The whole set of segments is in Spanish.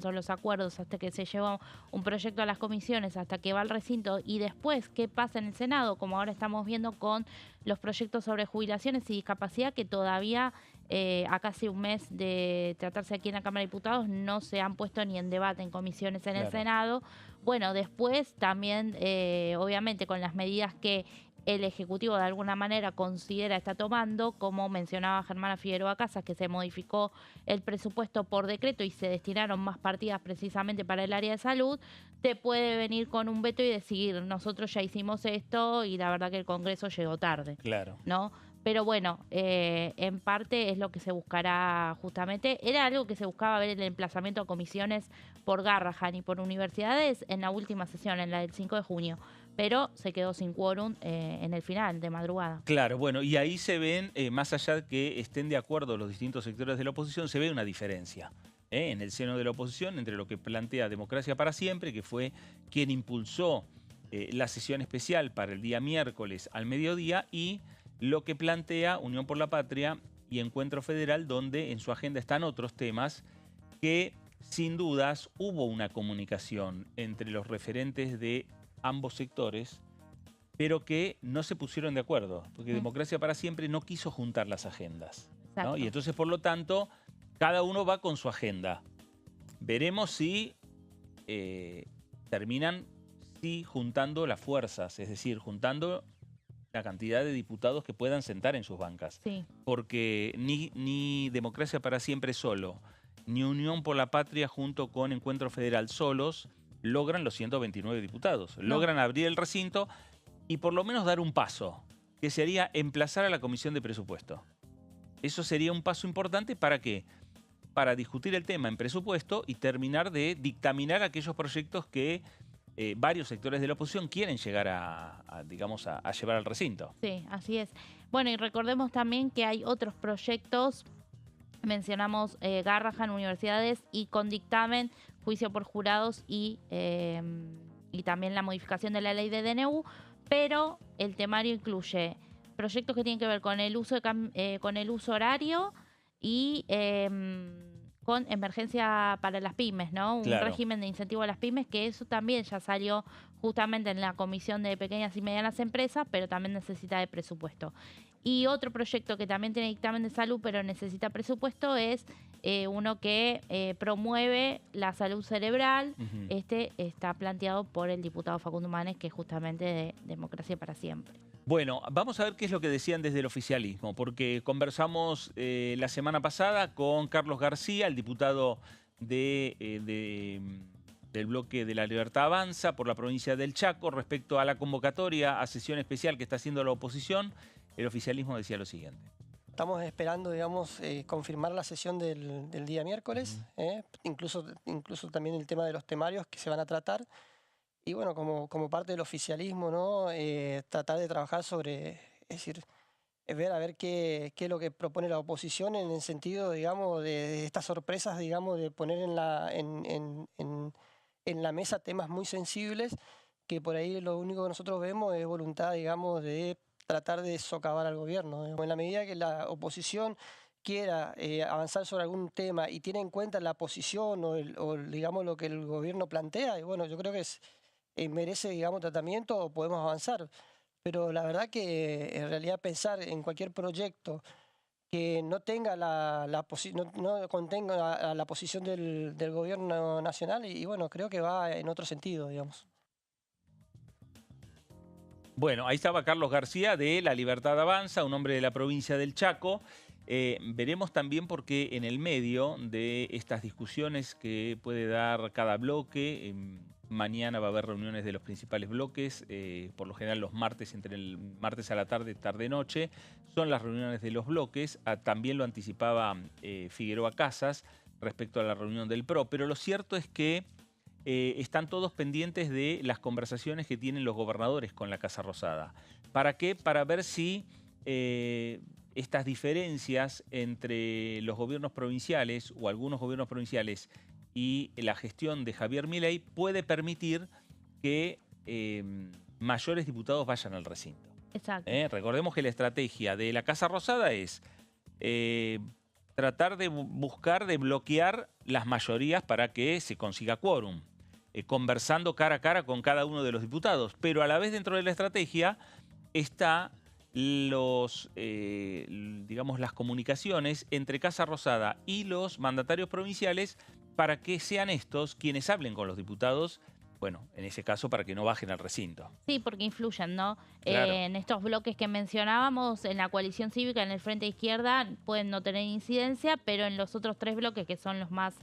son los acuerdos, hasta que se lleva un proyecto a las comisiones, hasta que va al recinto y después qué pasa en el Senado, como ahora estamos viendo con los proyectos sobre jubilaciones y discapacidad que todavía a casi un mes de tratarse aquí en la Cámara de Diputados no se han puesto ni en debate en comisiones en el Claro. Senado. Bueno, después también, obviamente, con las medidas que el Ejecutivo de alguna manera considera está tomando, como mencionaba Germana Figueroa Casas, que se modificó el presupuesto por decreto y se destinaron más partidas precisamente para el área de salud, te puede venir con un veto y decir, nosotros ya hicimos esto y la verdad que el Congreso llegó tarde, Claro. ¿no? Pero bueno, en parte es lo que se buscará justamente. Era algo que se buscaba ver el emplazamiento a comisiones por Garrahan y por universidades en la última sesión, en la del 5 de junio. Pero se quedó sin quórum en el final, de madrugada. Claro, bueno, y ahí se ven, más allá de que estén de acuerdo los distintos sectores de la oposición, se ve una diferencia en el seno de la oposición entre lo que plantea Democracia para Siempre, que fue quien impulsó la sesión especial para el día miércoles al mediodía, y lo que plantea Unión por la Patria y Encuentro Federal, donde en su agenda están otros temas que sin dudas hubo una comunicación entre los referentes de ambos sectores, pero que no se pusieron de acuerdo, porque Democracia para Siempre no quiso juntar las agendas, ¿no? Y entonces, por lo tanto, cada uno va con su agenda. Veremos si terminan juntando las fuerzas, es decir, juntando la cantidad de diputados que puedan sentar en sus bancas. Sí. Porque ni Democracia para Siempre solo, ni Unión por la Patria junto con Encuentro Federal solos logran los 129 diputados. No. Logran abrir el recinto y por lo menos dar un paso, que sería emplazar a la Comisión de Presupuesto. Eso sería un paso importante ¿para qué? Para discutir el tema en presupuesto y terminar de dictaminar aquellos proyectos que varios sectores de la oposición quieren llegar digamos, a llevar al recinto. Sí, así es. Bueno, y recordemos también que hay otros proyectos, mencionamos Garrahan, universidades y con dictamen, juicio por jurados y también la modificación de la ley de DNU, pero el temario incluye proyectos que tienen que ver con el uso, con el uso horario y con emergencia para las pymes, ¿no? Un Claro. régimen de incentivo a las pymes, que eso también ya salió justamente en la Comisión de Pequeñas y Medianas Empresas, pero también necesita de presupuesto. Y otro proyecto que también tiene dictamen de salud, pero necesita presupuesto, es uno que promueve la salud cerebral. Este está planteado por el diputado Facundo Manes, que es justamente de Democracia para Siempre. Bueno, vamos a ver qué es lo que decían desde el oficialismo, porque conversamos la semana pasada con Carlos García, el diputado del bloque de La Libertad Avanza por la provincia del Chaco, respecto a la convocatoria a sesión especial que está haciendo la oposición. El oficialismo decía lo siguiente. Estamos esperando, digamos, confirmar la sesión del día miércoles, incluso también el tema de los temarios que se van a tratar. Y bueno, como parte del oficialismo, ¿no? Tratar de trabajar sobre, es decir, ver a ver qué es lo que propone la oposición en el sentido, digamos, de estas sorpresas, digamos, de poner en la mesa temas muy sensibles, que por ahí lo único que nosotros vemos es voluntad, digamos, de tratar de socavar al gobierno. En la medida que la oposición quiera avanzar sobre algún tema y tiene en cuenta la posición o digamos, lo que el gobierno plantea, y bueno, yo creo que merece, digamos, tratamiento o podemos avanzar. Pero la verdad que en realidad pensar en cualquier proyecto que no tenga no contenga la posición del gobierno nacional, y bueno, creo que va en otro sentido, digamos. Bueno, ahí estaba Carlos García de La Libertad Avanza, un hombre de la provincia del Chaco. Veremos también porque en el medio de estas discusiones que puede dar cada bloque, mañana va a haber reuniones de los principales bloques, por lo general los martes, entre el martes a la tarde, tarde-noche, son las reuniones de los bloques. También lo anticipaba Figueroa Casas respecto a la reunión del PRO, pero lo cierto es que están todos pendientes de las conversaciones que tienen los gobernadores con la Casa Rosada. ¿Para qué? Para ver si estas diferencias entre los gobiernos provinciales o algunos gobiernos provinciales y la gestión de Javier Milei puede permitir que mayores diputados vayan al recinto. Exacto. Recordemos que la estrategia de la Casa Rosada es tratar de buscar, de bloquear las mayorías para que se consiga quórum, conversando cara a cara con cada uno de los diputados. Pero a la vez dentro de la estrategia está digamos, las comunicaciones entre Casa Rosada y los mandatarios provinciales para que sean estos quienes hablen con los diputados, bueno, en ese caso para que no bajen al recinto. Sí, porque influyen, ¿no? Claro. En estos bloques que mencionábamos, en la coalición cívica, en el Frente Izquierda, pueden no tener incidencia, pero en los otros 3 bloques, que son los más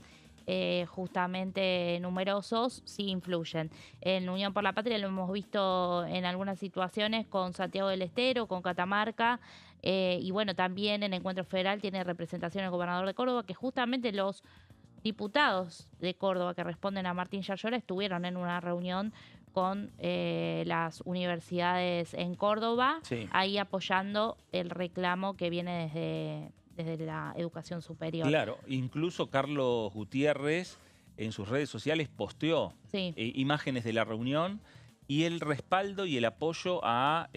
justamente numerosos, sí influyen. En Unión por la Patria lo hemos visto en algunas situaciones con Santiago del Estero, con Catamarca, y bueno, también en Encuentro Federal tiene representación el gobernador de Córdoba, que justamente los diputados de Córdoba que responden a Martín Yarlora estuvieron en una reunión con las universidades en Córdoba, Sí. ahí apoyando el reclamo que viene desde la educación superior. Claro, incluso Carlos Gutiérrez en sus redes sociales posteó Sí. imágenes de la reunión y el respaldo y el apoyo a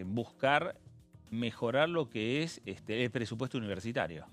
buscar mejorar lo que es el presupuesto universitario.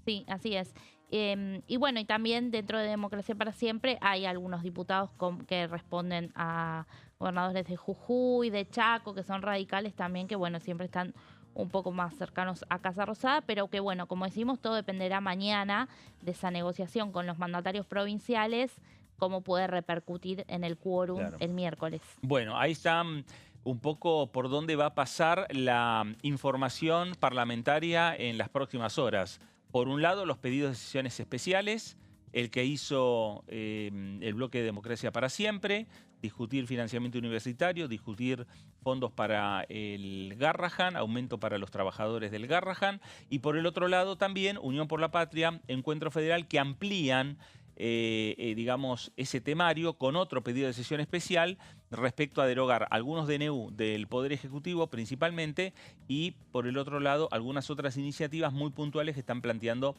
Sí, así es. Y bueno, y también dentro de Democracia para Siempre hay algunos diputados que responden a gobernadores de Jujuy, de Chaco, que son radicales también, que bueno, siempre están un poco más cercanos a Casa Rosada, pero que bueno, como decimos, todo dependerá mañana de esa negociación con los mandatarios provinciales, cómo puede repercutir en el quórum el miércoles. Bueno, ahí está un poco por dónde va a pasar la información parlamentaria en las próximas horas. Por un lado, los pedidos de sesiones especiales, el que hizo el bloque de Democracia para Siempre, discutir financiamiento universitario, discutir fondos para el Garrahan, aumento para los trabajadores del Garrahan, y por el otro lado también Unión por la Patria, Encuentro Federal, que amplían digamos, ese temario con otro pedido de sesión especial respecto a derogar algunos DNU del Poder Ejecutivo principalmente y, por el otro lado, algunas otras iniciativas muy puntuales que están planteando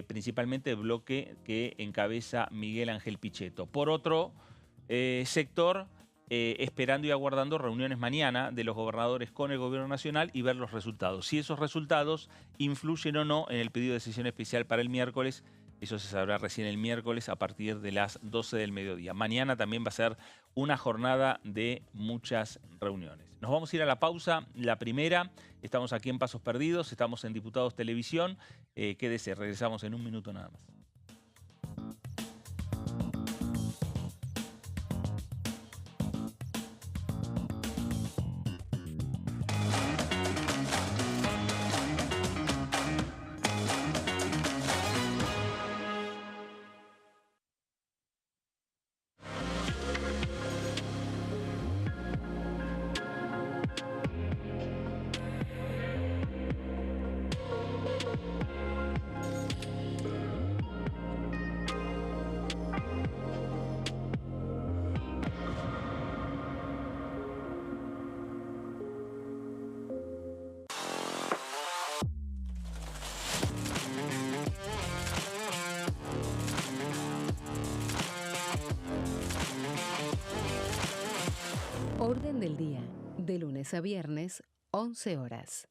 principalmente el bloque que encabeza Miguel Ángel Pichetto. Por otro sector, esperando y aguardando reuniones mañana de los gobernadores con el Gobierno Nacional y ver los resultados. Si esos resultados influyen o no en el pedido de sesión especial para el miércoles. Eso se sabrá recién el miércoles a partir de las 12 del mediodía. Mañana también va a ser una jornada de muchas reuniones. Nos vamos a ir a la pausa, la primera. Estamos aquí en Pasos Perdidos, estamos en Diputados Televisión. Quédese, regresamos en un minuto nada más. Orden del día, de lunes a viernes, 11 horas.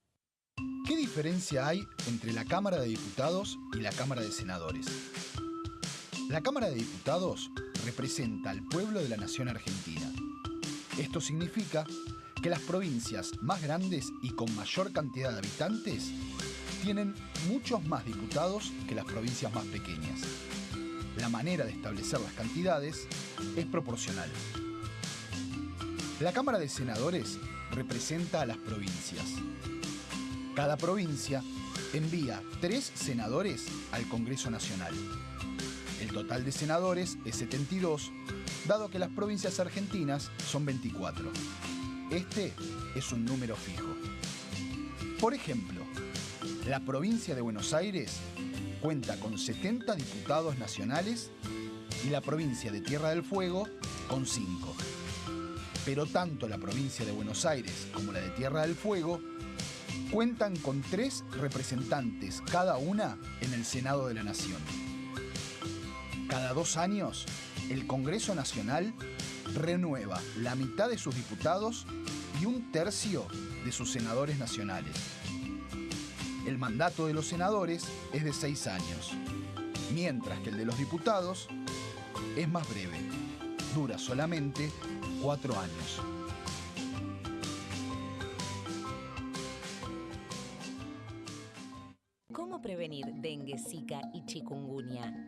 ¿Qué diferencia hay entre la Cámara de Diputados y la Cámara de Senadores? La Cámara de Diputados representa al pueblo de la nación argentina. Esto significa que las provincias más grandes y con mayor cantidad de habitantes tienen muchos más diputados que las provincias más pequeñas. La manera de establecer las cantidades es proporcional. La Cámara de Senadores representa a las provincias. Cada provincia envía 3 senadores al Congreso Nacional. El total de senadores es 72, dado que las provincias argentinas son 24. Este es un número fijo. Por ejemplo, la provincia de Buenos Aires cuenta con 70 diputados nacionales y la provincia de Tierra del Fuego con 5. Pero tanto la provincia de Buenos Aires como la de Tierra del Fuego cuentan con 3 representantes cada una en el Senado de la Nación. Cada 2 años, el Congreso Nacional renueva la mitad de sus diputados y 1/3 de sus senadores nacionales. El mandato de los senadores es de 6 años, mientras que el de los diputados es más breve, dura solamente 4 años. ¿Cómo prevenir dengue, zika y chikungunya?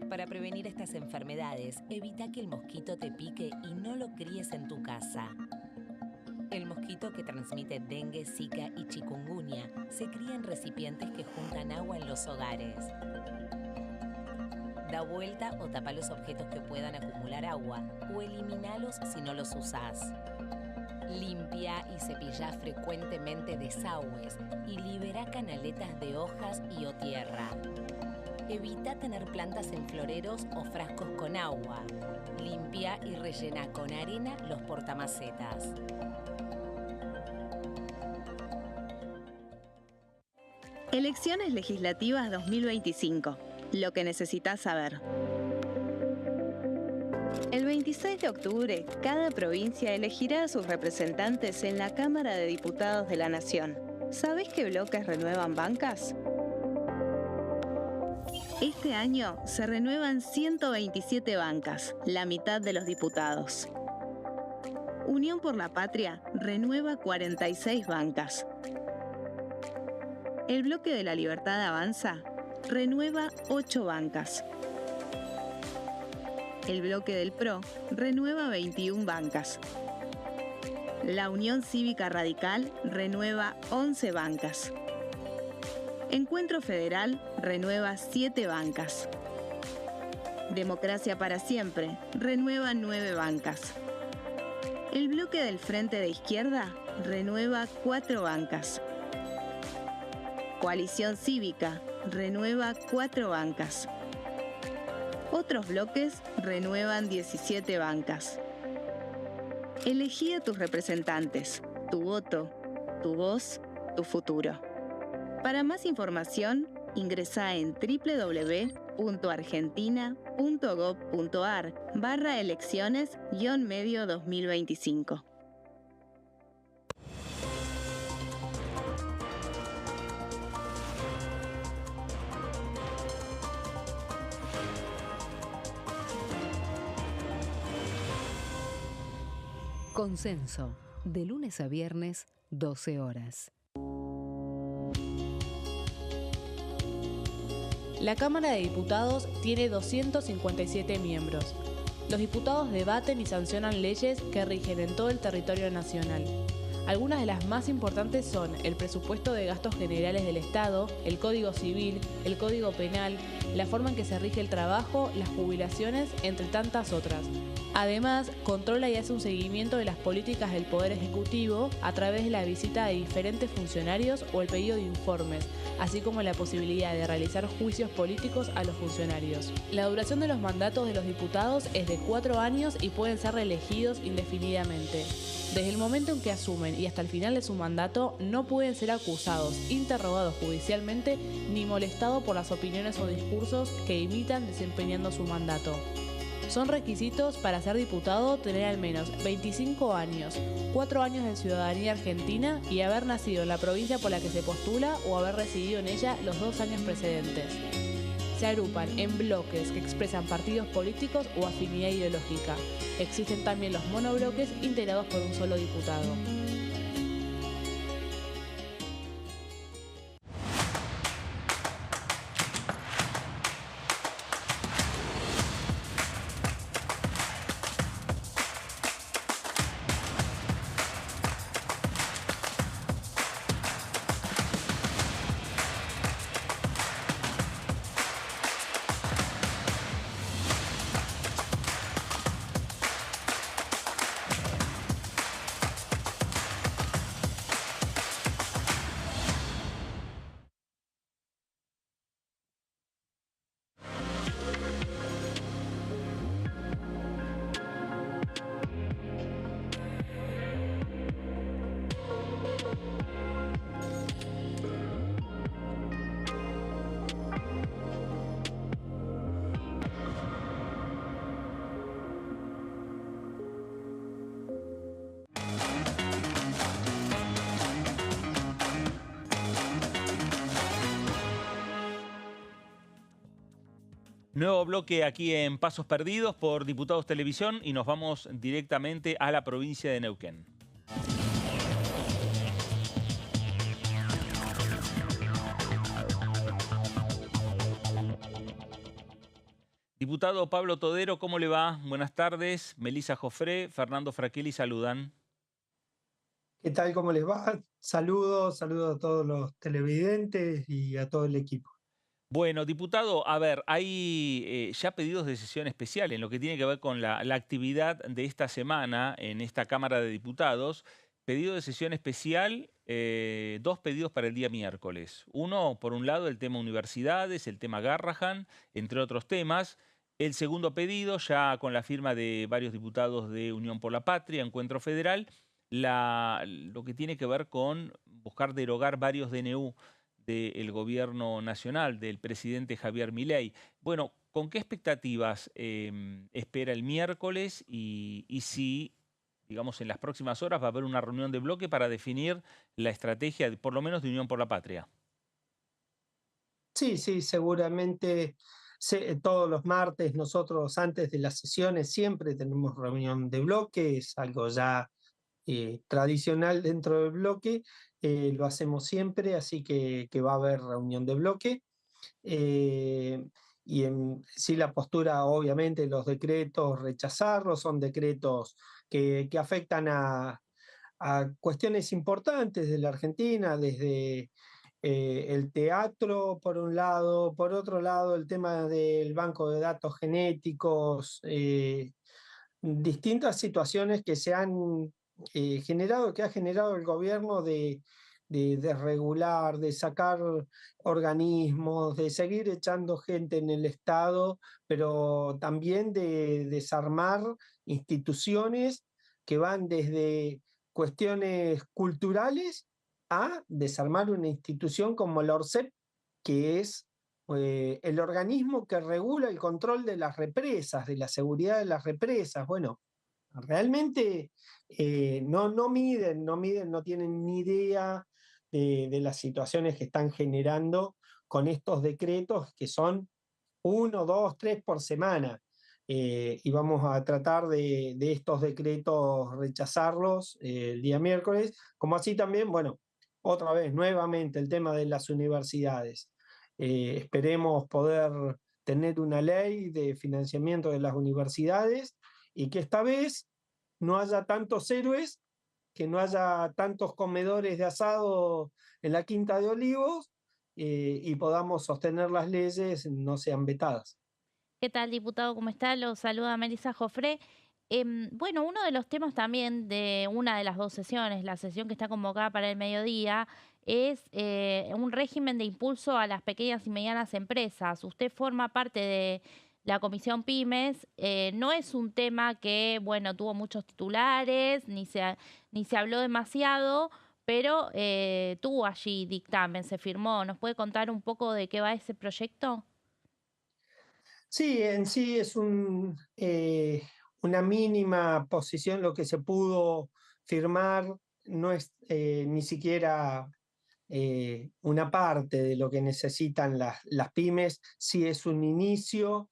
Para prevenir estas enfermedades, evita que el mosquito te pique y no lo críes en tu casa. El mosquito que transmite dengue, zika y chikungunya se cría en recipientes que juntan agua en los hogares. Da vuelta o tapa los objetos que puedan acumular agua o eliminalos si no los usás. Limpia y cepilla frecuentemente desagües y libera canaletas de hojas y o tierra. Evita tener plantas en floreros o frascos con agua. Limpia y rellena con arena los portamacetas. Elecciones legislativas 2025. Lo que necesitas saber. El 26 de octubre, cada provincia elegirá a sus representantes en la Cámara de Diputados de la Nación. ¿Sabés qué bloques renuevan bancas? Este año se renuevan 127 bancas, la mitad de los diputados. Unión por la Patria renueva 46 bancas. El Bloque de la Libertad Avanza renueva 8 bancas. El Bloque del PRO renueva 21 bancas. La Unión Cívica Radical renueva 11 bancas. Encuentro Federal renueva 7 bancas. Democracia para Siempre renueva 9 bancas. El Bloque del Frente de Izquierda renueva 4 bancas. Coalición Cívica renueva 4 bancas. Otros bloques renuevan 17 bancas. Elegí a tus representantes, tu voto, tu voz, tu futuro. Para más información, ingresá en www.argentina.gov.ar/elecciones-medio 2025. Consenso, de lunes a viernes, 12 horas. La Cámara de Diputados tiene 257 miembros. Los diputados debaten y sancionan leyes que rigen en todo el territorio nacional. Algunas de las más importantes son el presupuesto de gastos generales del Estado, el Código Civil, el Código Penal, la forma en que se rige el trabajo, las jubilaciones, entre tantas otras. Además, controla y hace un seguimiento de las políticas del Poder Ejecutivo a través de la visita de diferentes funcionarios o el pedido de informes, así como la posibilidad de realizar juicios políticos a los funcionarios. La duración de los mandatos de los diputados es de 4 años y pueden ser reelegidos indefinidamente. Desde el momento en que asumen y hasta el final de su mandato, no pueden ser acusados, interrogados judicialmente, ni molestados por las opiniones o discursos que imitan desempeñando su mandato. Son requisitos para ser diputado tener al menos 25 años, 4 años de ciudadanía argentina y haber nacido en la provincia por la que se postula o haber residido en ella los 2 años precedentes. Se agrupan en bloques que expresan partidos políticos o afinidad ideológica. Existen también los monobloques integrados por un solo diputado. Nuevo bloque aquí en Pasos Perdidos por Diputados Televisión y nos vamos directamente a la provincia de Neuquén. Diputado Pablo Todero, ¿cómo le va? Buenas tardes. Melissa Jofré, Fernando Fraquelli saludan. ¿Qué tal? ¿Cómo les va? Saludos a todos los televidentes y a todo el equipo. Bueno, diputado, a ver, hay ya pedidos de sesión especial en lo que tiene que ver con la actividad de esta semana en esta Cámara de Diputados. Pedido de sesión especial, 2 pedidos para el día miércoles. Uno, por un lado, el tema universidades, el tema Garrahan, entre otros temas. El segundo pedido, ya con la firma de varios diputados de Unión por la Patria, Encuentro Federal, lo que tiene que ver con buscar derogar varios DNU del gobierno nacional, del presidente Javier Milei. Bueno, ¿con qué expectativas espera el miércoles y si, digamos, en las próximas horas va a haber una reunión de bloque para definir la estrategia, por lo menos, de Unión por la Patria? Sí, seguramente todos los martes nosotros antes de las sesiones siempre tenemos reunión de bloque, es algo ya tradicional dentro del bloque, lo hacemos siempre, así que va a haber reunión de bloque. Y sí, la postura, obviamente, los decretos, rechazarlos, son decretos que afectan a cuestiones importantes de la Argentina, desde el teatro, por un lado, por otro lado, el tema del banco de datos genéticos, distintas situaciones que se han generado, que ha generado el gobierno de regular, de sacar organismos, de seguir echando gente en el Estado, pero también de desarmar instituciones que van desde cuestiones culturales a desarmar una institución como la ORCEP, que es el organismo que regula el control de las represas, de la seguridad de las represas. Bueno, realmente no miden, no tienen ni idea de las situaciones que están generando con estos decretos que son 1, 2, 3 por semana. Y vamos a tratar de estos decretos rechazarlos el día miércoles, como así también, bueno, otra vez, nuevamente, el tema de las universidades. Esperemos poder tener una ley de financiamiento de las universidades y que esta vez no haya tantos héroes, que no haya tantos comedores de asado en la Quinta de Olivos y podamos sostener las leyes, no sean vetadas. ¿Qué tal, diputado? ¿Cómo está? Lo saluda Melissa Jofré. Bueno, uno de los temas también de una de las 2 sesiones, la sesión que está convocada para el mediodía, es un régimen de impulso a las pequeñas y medianas empresas. Usted forma parte de la Comisión Pymes. No es un tema que, bueno, tuvo muchos titulares, ni se habló demasiado, pero tuvo allí dictamen, se firmó. ¿Nos puede contar un poco de qué va ese proyecto? Sí, en sí es una mínima posición lo que se pudo firmar, no es ni siquiera una parte de lo que necesitan las pymes, sí es un inicio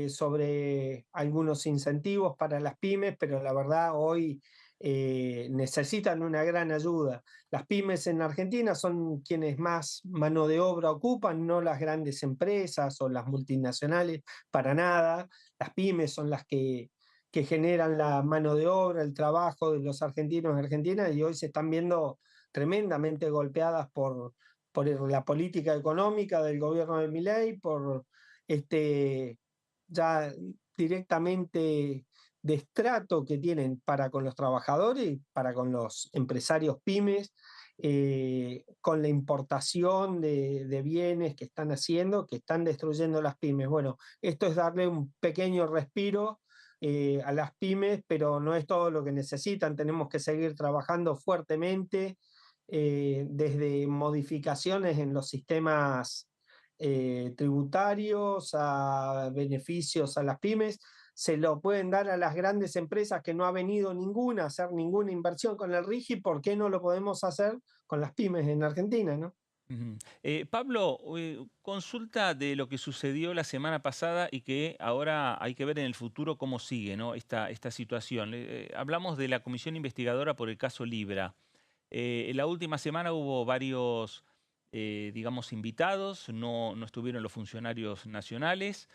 sobre algunos incentivos para las pymes, pero la verdad hoy necesitan una gran ayuda. Las pymes en Argentina son quienes más mano de obra ocupan, no las grandes empresas o las multinacionales, para nada. Las pymes son las que generan la mano de obra, el trabajo de los argentinos en Argentina, y hoy se están viendo tremendamente golpeadas por la política económica del gobierno de Milei, por ya directamente destrato que tienen para con los trabajadores y para con los empresarios pymes, con la importación de bienes que están haciendo, que están destruyendo las pymes. Bueno, esto es darle un pequeño respiro a las pymes, pero no es todo lo que necesitan. Tenemos que seguir trabajando fuertemente desde modificaciones en los sistemas tributarios a beneficios a las pymes. Se lo pueden dar a las grandes empresas que no ha venido ninguna a hacer ninguna inversión con el RIGI. ¿Por qué no lo podemos hacer con las pymes en Argentina, no? Ujú. Pablo, consulta de lo que sucedió la semana pasada y que ahora hay que ver en el futuro cómo sigue, ¿no? esta situación. Hablamos de la comisión investigadora por el caso Libra. En la última semana hubo varios, digamos, invitados, no estuvieron los funcionarios nacionales,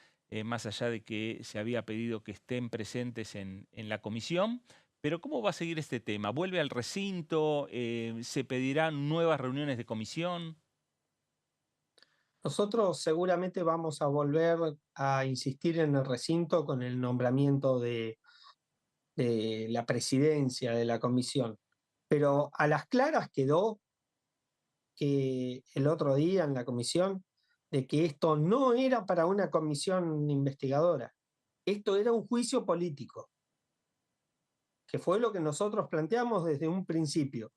más allá de que se había pedido que estén presentes en la comisión. Pero ¿cómo va a seguir este tema? ¿Vuelve al recinto? ¿Se pedirán nuevas reuniones de comisión? Nosotros seguramente vamos a volver a insistir en el recinto con el nombramiento de la presidencia de la comisión, pero a las claras quedó que el otro día en la comisión de que esto no era para una comisión investigadora, esto era un juicio político, que fue lo que nosotros planteamos desde un principio.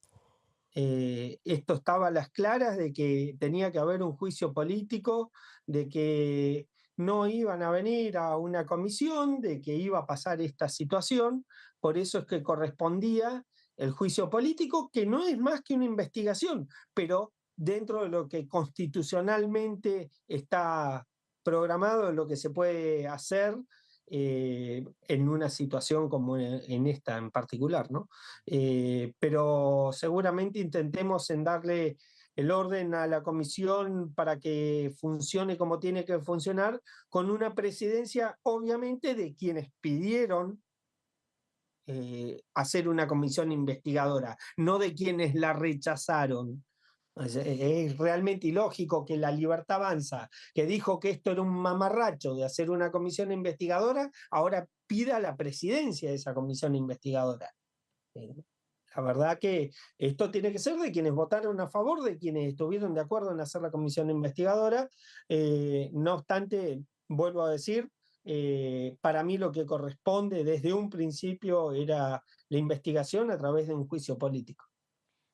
Esto estaba a las claras de que tenía que haber un juicio político, de que no iban a venir a una comisión, de que iba a pasar esta situación, por eso es que correspondía el juicio político, que no es más que una investigación, pero dentro de lo que constitucionalmente está programado, lo que se puede hacer en una situación como en esta en particular, ¿no? Pero seguramente intentemos en darle el orden a la comisión para que funcione como tiene que funcionar, con una presidencia obviamente de quienes pidieron hacer una comisión investigadora, no de quienes la rechazaron. Es realmente ilógico que La Libertad Avanza, que dijo que esto era un mamarracho de hacer una comisión investigadora, ahora pida la presidencia de esa comisión investigadora. Eh, La verdad que esto tiene que ser de quienes votaron a favor, de quienes estuvieron de acuerdo en hacer la comisión investigadora. No obstante, vuelvo a decir, para mí lo que corresponde desde un principio era la investigación a través de un juicio político.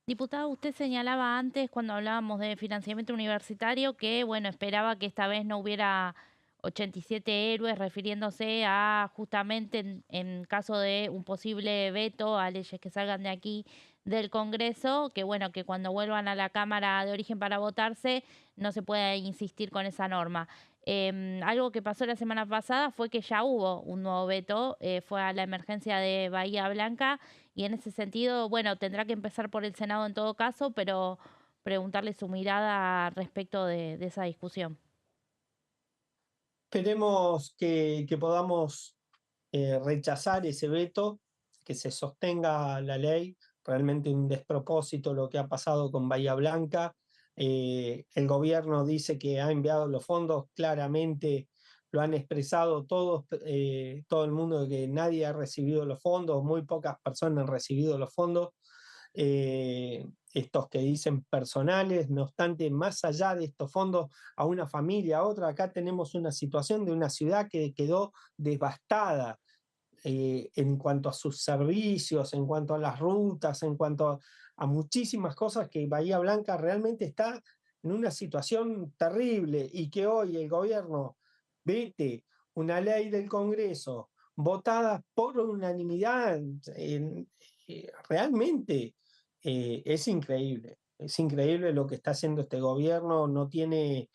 Diputado, usted señalaba antes, cuando hablábamos de financiamiento universitario, que, bueno, esperaba que esta vez no hubiera 87 héroes, refiriéndose a justamente en caso de un posible veto a leyes que salgan de aquí del Congreso, que, bueno, que cuando vuelvan a la Cámara de origen para votarse, no se pueda insistir con esa norma. Algo que pasó la semana pasada fue que ya hubo un nuevo veto, fue a la emergencia de Bahía Blanca, y en ese sentido, bueno, tendrá que empezar por el Senado en todo caso, pero preguntarle su mirada respecto de esa discusión. Esperemos que podamos rechazar ese veto, que se sostenga la ley. Realmente un despropósito lo que ha pasado con Bahía Blanca. El gobierno dice que ha enviado los fondos, claramente lo han expresado todos, todo el mundo, que nadie ha recibido los fondos, muy pocas personas han recibido los fondos. Estos que dicen personales, no obstante, más allá de estos fondos a una familia, a otra, acá tenemos una situación de una ciudad que quedó devastada en cuanto a sus servicios, en cuanto a las rutas, en cuanto a muchísimas cosas, que Bahía Blanca realmente está en una situación terrible, y que hoy el gobierno vete una ley del Congreso votada por unanimidad, realmente es increíble lo que está haciendo este gobierno. No tiene,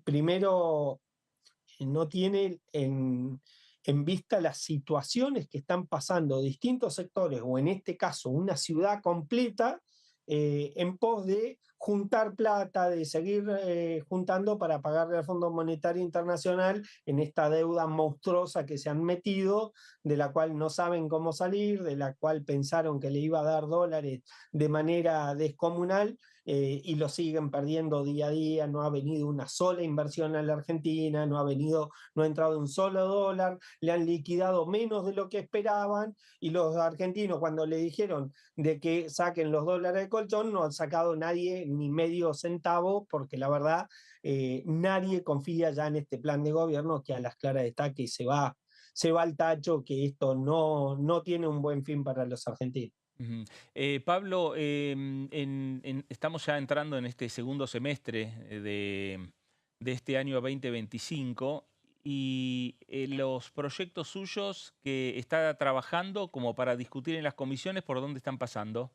primero, no tiene en vista las situaciones que están pasando distintos sectores, o en este caso una ciudad completa, en pos de juntar plata, de seguir juntando para pagarle al Fondo Monetario Internacional en esta deuda monstruosa que se han metido, de la cual no saben cómo salir, de la cual pensaron que le iba a dar dólares de manera descomunal, y lo siguen perdiendo día a día. No ha venido una sola inversión a la Argentina, no ha entrado un solo dólar, le han liquidado menos de lo que esperaban, y los argentinos, cuando le dijeron de que saquen los dólares de colchón, no han sacado nadie ni medio centavo, porque la verdad nadie confía ya en este plan de gobierno, que a las claras está que se va al tacho, que esto no tiene un buen fin para los argentinos. Ujú. Pablo, estamos ya entrando en este segundo semestre de este año 2025 y los proyectos suyos que está trabajando como para discutir en las comisiones, ¿por dónde están pasando?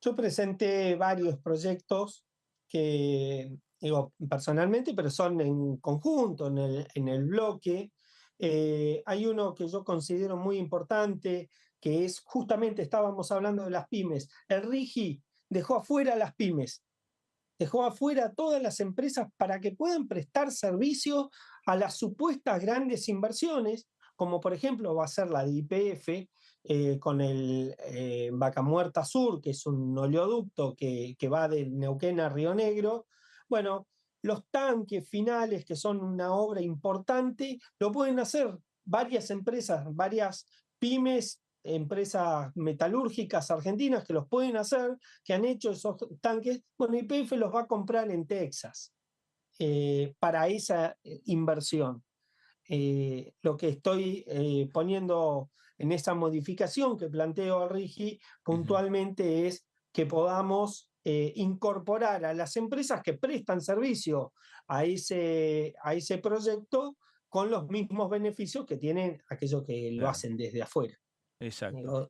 Yo presenté varios proyectos que, digo, personalmente, pero son en conjunto, en el bloque. Hay uno que yo considero muy importante, que es justamente, estábamos hablando de las pymes. El RIGI dejó afuera las pymes, dejó afuera todas las empresas para que puedan prestar servicio a las supuestas grandes inversiones, como por ejemplo va a ser la de YPF, con el Vaca Muerta Sur, que es un oleoducto que va de Neuquén a Río Negro. Bueno, los tanques finales, que son una obra importante, lo pueden hacer varias empresas, varias pymes, empresas metalúrgicas argentinas que los pueden hacer, que han hecho esos tanques. Bueno, YPF los va a comprar en Texas para esa inversión. Lo que estoy poniendo en esa modificación que planteo al RIGI puntualmente es que podamos incorporar a las empresas que prestan servicio a ese proyecto con los mismos beneficios que tienen aquellos que lo hacen desde afuera. Exacto.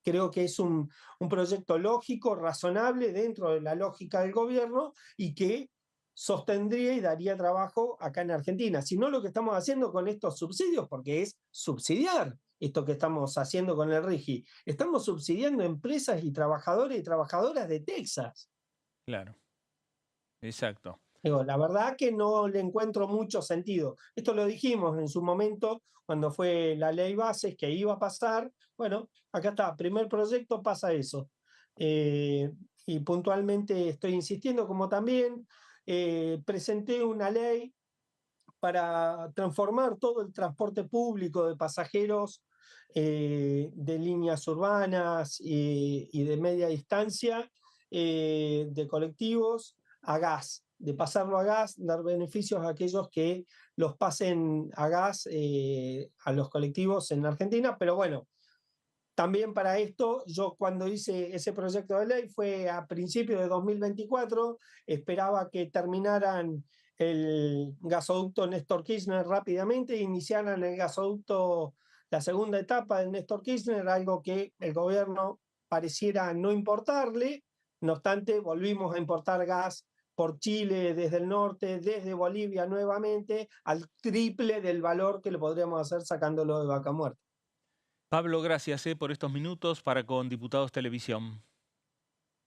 Creo que es un proyecto lógico, razonable dentro de la lógica del gobierno y que sostendría y daría trabajo acá en Argentina. Si no, lo que estamos haciendo con estos subsidios, porque es subsidiar esto que estamos haciendo con el RIGI, estamos subsidiando empresas y trabajadores y trabajadoras de Texas. Claro, exacto. Digo, la verdad que no le encuentro mucho sentido. Esto lo dijimos en su momento, cuando fue la ley bases, que iba a pasar. Bueno, acá está, primer proyecto pasa eso. Y puntualmente estoy insistiendo, como también presenté una ley para transformar todo el transporte público de pasajeros de líneas urbanas y de media distancia, de colectivos, a gas, de pasarlo a gas, dar beneficios a aquellos que los pasen a gas a los colectivos en Argentina. Pero bueno, también para esto, yo cuando hice ese proyecto de ley fue a principios de 2024, esperaba que terminaran el gasoducto Néstor Kirchner rápidamente, iniciaran el gasoducto, la segunda etapa del Néstor Kirchner, algo que el gobierno pareciera no importarle. No obstante, volvimos a importar gas por Chile desde el norte, desde Bolivia nuevamente, al triple del valor que le podríamos hacer sacándolo de Vaca Muerta. Pablo, gracias por estos minutos para con Diputados Televisión.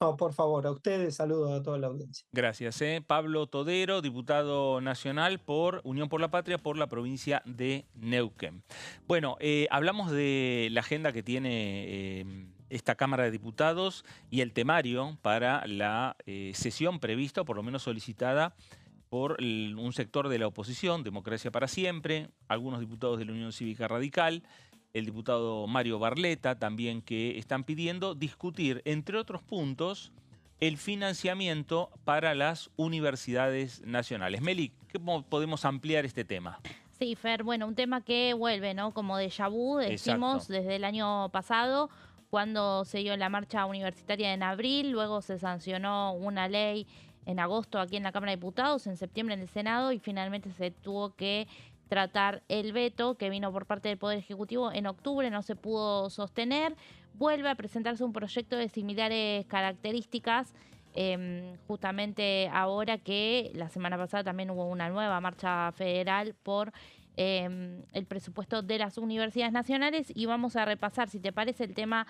No, por favor, a ustedes, saludos a toda la audiencia. Gracias. Pablo Todero, diputado nacional por Unión por la Patria por la provincia de Neuquén. Bueno, hablamos de la agenda que tiene esta Cámara de Diputados y el temario para la sesión prevista, o por lo menos solicitada, por un sector de la oposición, Democracia para Siempre, algunos diputados de la Unión Cívica Radical, el diputado Mario Barletta también, que están pidiendo discutir, entre otros puntos, el financiamiento para las universidades nacionales. Meli, ¿cómo podemos ampliar este tema? Sí, Fer, bueno, un tema que vuelve, ¿no? Como déjà vu, decimos, desde el año pasado, cuando se dio la marcha universitaria en abril, luego se sancionó una ley en agosto aquí en la Cámara de Diputados, en septiembre en el Senado, y finalmente se tuvo que tratar el veto que vino por parte del Poder Ejecutivo en octubre, no se pudo sostener. Vuelve a presentarse un proyecto de similares características, justamente ahora que la semana pasada también hubo una nueva marcha federal por el presupuesto de las universidades nacionales, y vamos a repasar, si te parece. El tema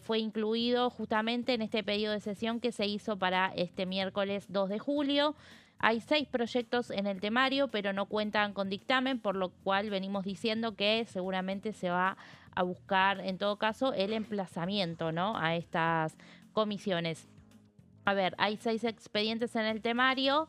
fue incluido justamente en este pedido de sesión que se hizo para este miércoles 2 de julio. Hay 6 proyectos en el temario, pero no cuentan con dictamen, por lo cual venimos diciendo que seguramente se va a buscar, en todo caso, el emplazamiento, ¿no?, a estas comisiones. A ver, hay 6 expedientes en el temario.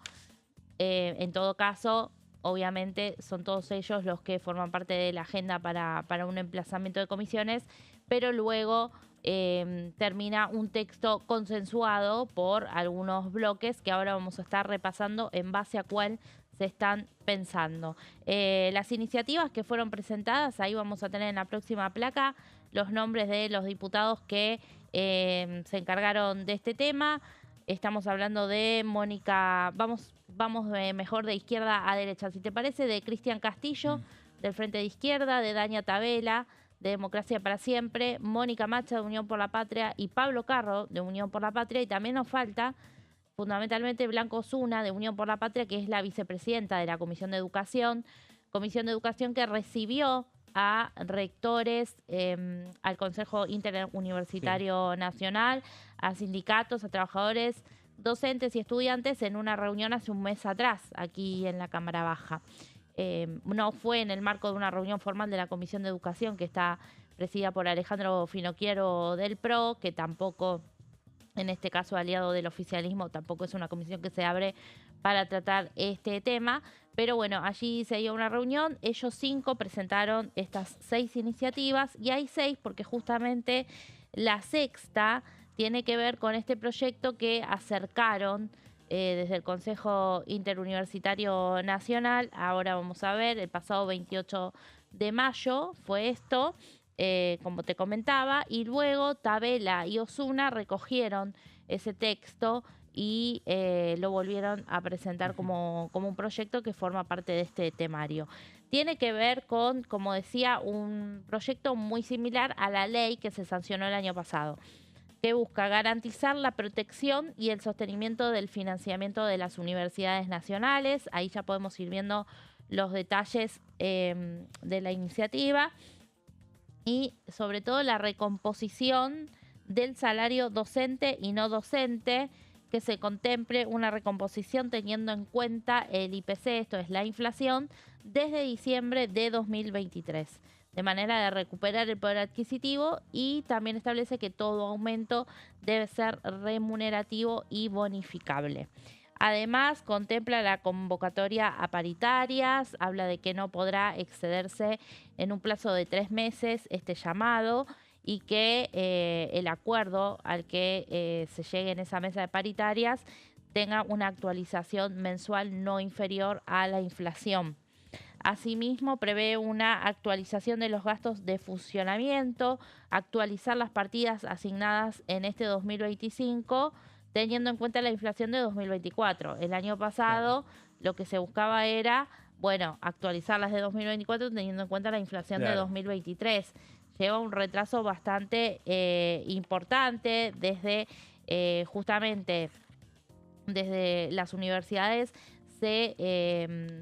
En todo caso, obviamente, son todos ellos los que forman parte de la agenda para un emplazamiento de comisiones, pero luego termina un texto consensuado por algunos bloques que ahora vamos a estar repasando en base a cuál se están pensando. Las iniciativas que fueron presentadas, ahí vamos a tener en la próxima placa los nombres de los diputados que se encargaron de este tema. Estamos hablando de Mónica, vamos mejor de izquierda a derecha, si te parece, de Cristian Castillo, del Frente de Izquierda, de Dania Tabela, de Democracia para Siempre, Mónica Macha de Unión por la Patria y Pablo Carro de Unión por la Patria. Y también nos falta fundamentalmente Blanca Osuna de Unión por la Patria, que es la vicepresidenta de la Comisión de Educación que recibió a rectores, al Consejo Interuniversitario Nacional, a sindicatos, a trabajadores, docentes y estudiantes en una reunión hace un mes atrás, aquí en la Cámara Baja. No fue en el marco de una reunión formal de la Comisión de Educación, que está presidida por Alejandro Finocchiaro del PRO, que tampoco, en este caso aliado del oficialismo, tampoco es una comisión que se abre para tratar este tema. Pero bueno, allí se dio una reunión, ellos 5 presentaron estas 6 iniciativas, y hay 6 porque justamente la sexta tiene que ver con este proyecto que acercaron desde el Consejo Interuniversitario Nacional. Ahora vamos a ver, el pasado 28 de mayo fue esto, como te comentaba, y luego Tabela y Osuna recogieron ese texto y lo volvieron a presentar como un proyecto que forma parte de este temario. Tiene que ver con, como decía, un proyecto muy similar a la ley que se sancionó el año pasado, que busca garantizar la protección y el sostenimiento del financiamiento de las universidades nacionales. Ahí ya podemos ir viendo los detalles de la iniciativa, y sobre todo la recomposición del salario docente y no docente, que se contemple una recomposición teniendo en cuenta el IPC, esto es la inflación, desde diciembre de 2023. De manera de recuperar el poder adquisitivo, y también establece que todo aumento debe ser remunerativo y bonificable. Además, contempla la convocatoria a paritarias, habla de que no podrá excederse en un plazo de 3 meses este llamado, y que el acuerdo al que se llegue en esa mesa de paritarias tenga una actualización mensual no inferior a la inflación. Asimismo, prevé una actualización de los gastos de funcionamiento, actualizar las partidas asignadas en este 2025, teniendo en cuenta la inflación de 2024. El año pasado lo que se buscaba era, bueno, actualizarlas de 2024 teniendo en cuenta la inflación de 2023. Lleva un retraso bastante importante desde justamente desde las universidades. Se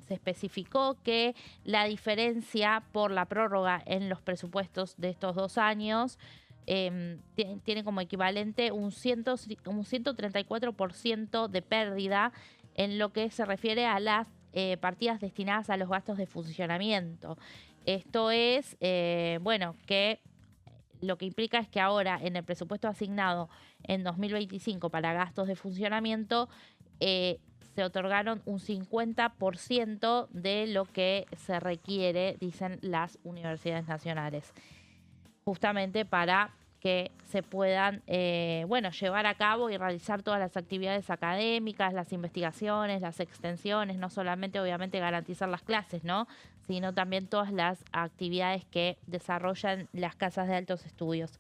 especificó que la diferencia por la prórroga en los presupuestos de estos 2 años tiene como equivalente un 134% de pérdida en lo que se refiere a las partidas destinadas a los gastos de funcionamiento. Esto es, bueno, que lo que implica es que ahora en el presupuesto asignado en 2025 para gastos de funcionamiento se otorgaron un 50% de lo que se requiere, dicen las universidades nacionales, justamente para que se puedan bueno, llevar a cabo y realizar todas las actividades académicas, las investigaciones, las extensiones, no solamente obviamente garantizar las clases, ¿no?, sino también todas las actividades que desarrollan las casas de altos estudios.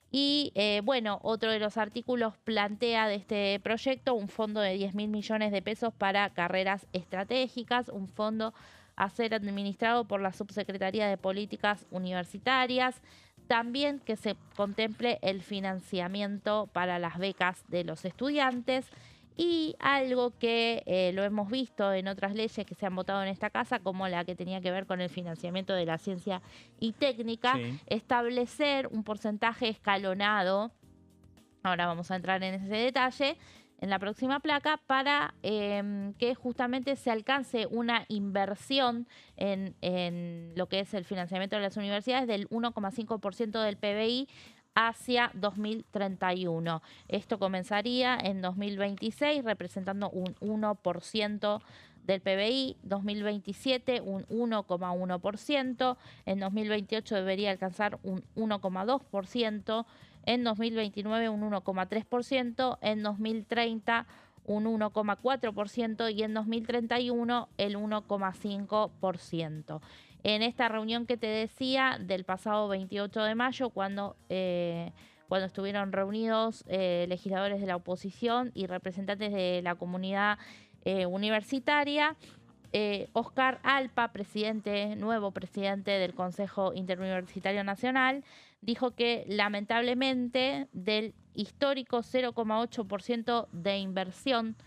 Y bueno, otro de los artículos plantea de este proyecto un fondo de 10.000 millones de pesos para carreras estratégicas, un fondo a ser administrado por la Subsecretaría de Políticas Universitarias. También que se contemple el financiamiento para las becas de los estudiantes, y algo que lo hemos visto en otras leyes que se han votado en esta casa, como la que tenía que ver con el financiamiento de la ciencia y técnica, establecer un porcentaje escalonado, ahora vamos a entrar en ese detalle en la próxima placa, para que justamente se alcance una inversión en lo que es el financiamiento de las universidades del 1,5% del PBI hacia 2031. Esto comenzaría en 2026 representando un 1% del PBI, 2027 un 1,1%, en 2028 debería alcanzar un 1,2%, en 2029 un 1,3%, en 2030 un 1,4% y en 2031 el 1,5%. En esta reunión que te decía del pasado 28 de mayo, cuando estuvieron reunidos legisladores de la oposición y representantes de la comunidad universitaria, Oscar Alpa, nuevo presidente del Consejo Interuniversitario Nacional, dijo que lamentablemente del histórico 0,8% de inversión,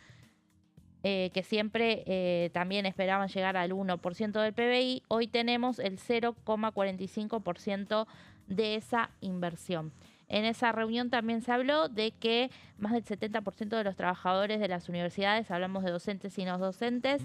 que siempre también esperaban llegar al 1% del PBI, hoy tenemos el 0,45% de esa inversión. En esa reunión también se habló de que más del 70% de los trabajadores de las universidades, hablamos de docentes y no docentes,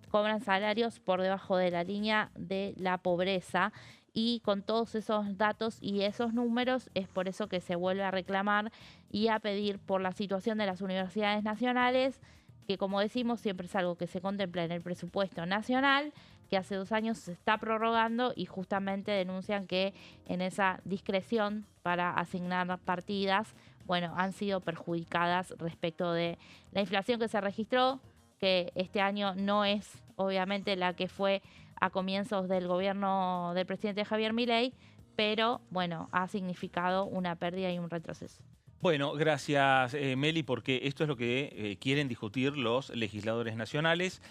cobran salarios por debajo de la línea de la pobreza. Y con todos esos datos y esos números es por eso que se vuelve a reclamar y a pedir por la situación de las universidades nacionales, que como decimos siempre es algo que se contempla en el presupuesto nacional, que hace 2 años se está prorrogando y justamente denuncian que en esa discreción para asignar partidas, bueno, han sido perjudicadas respecto de la inflación que se registró, que este año no es obviamente la que fue a comienzos del gobierno del presidente Javier Milei, pero bueno, ha significado una pérdida y un retroceso. Bueno, gracias Meli, porque esto es lo que quieren discutir los legisladores nacionales.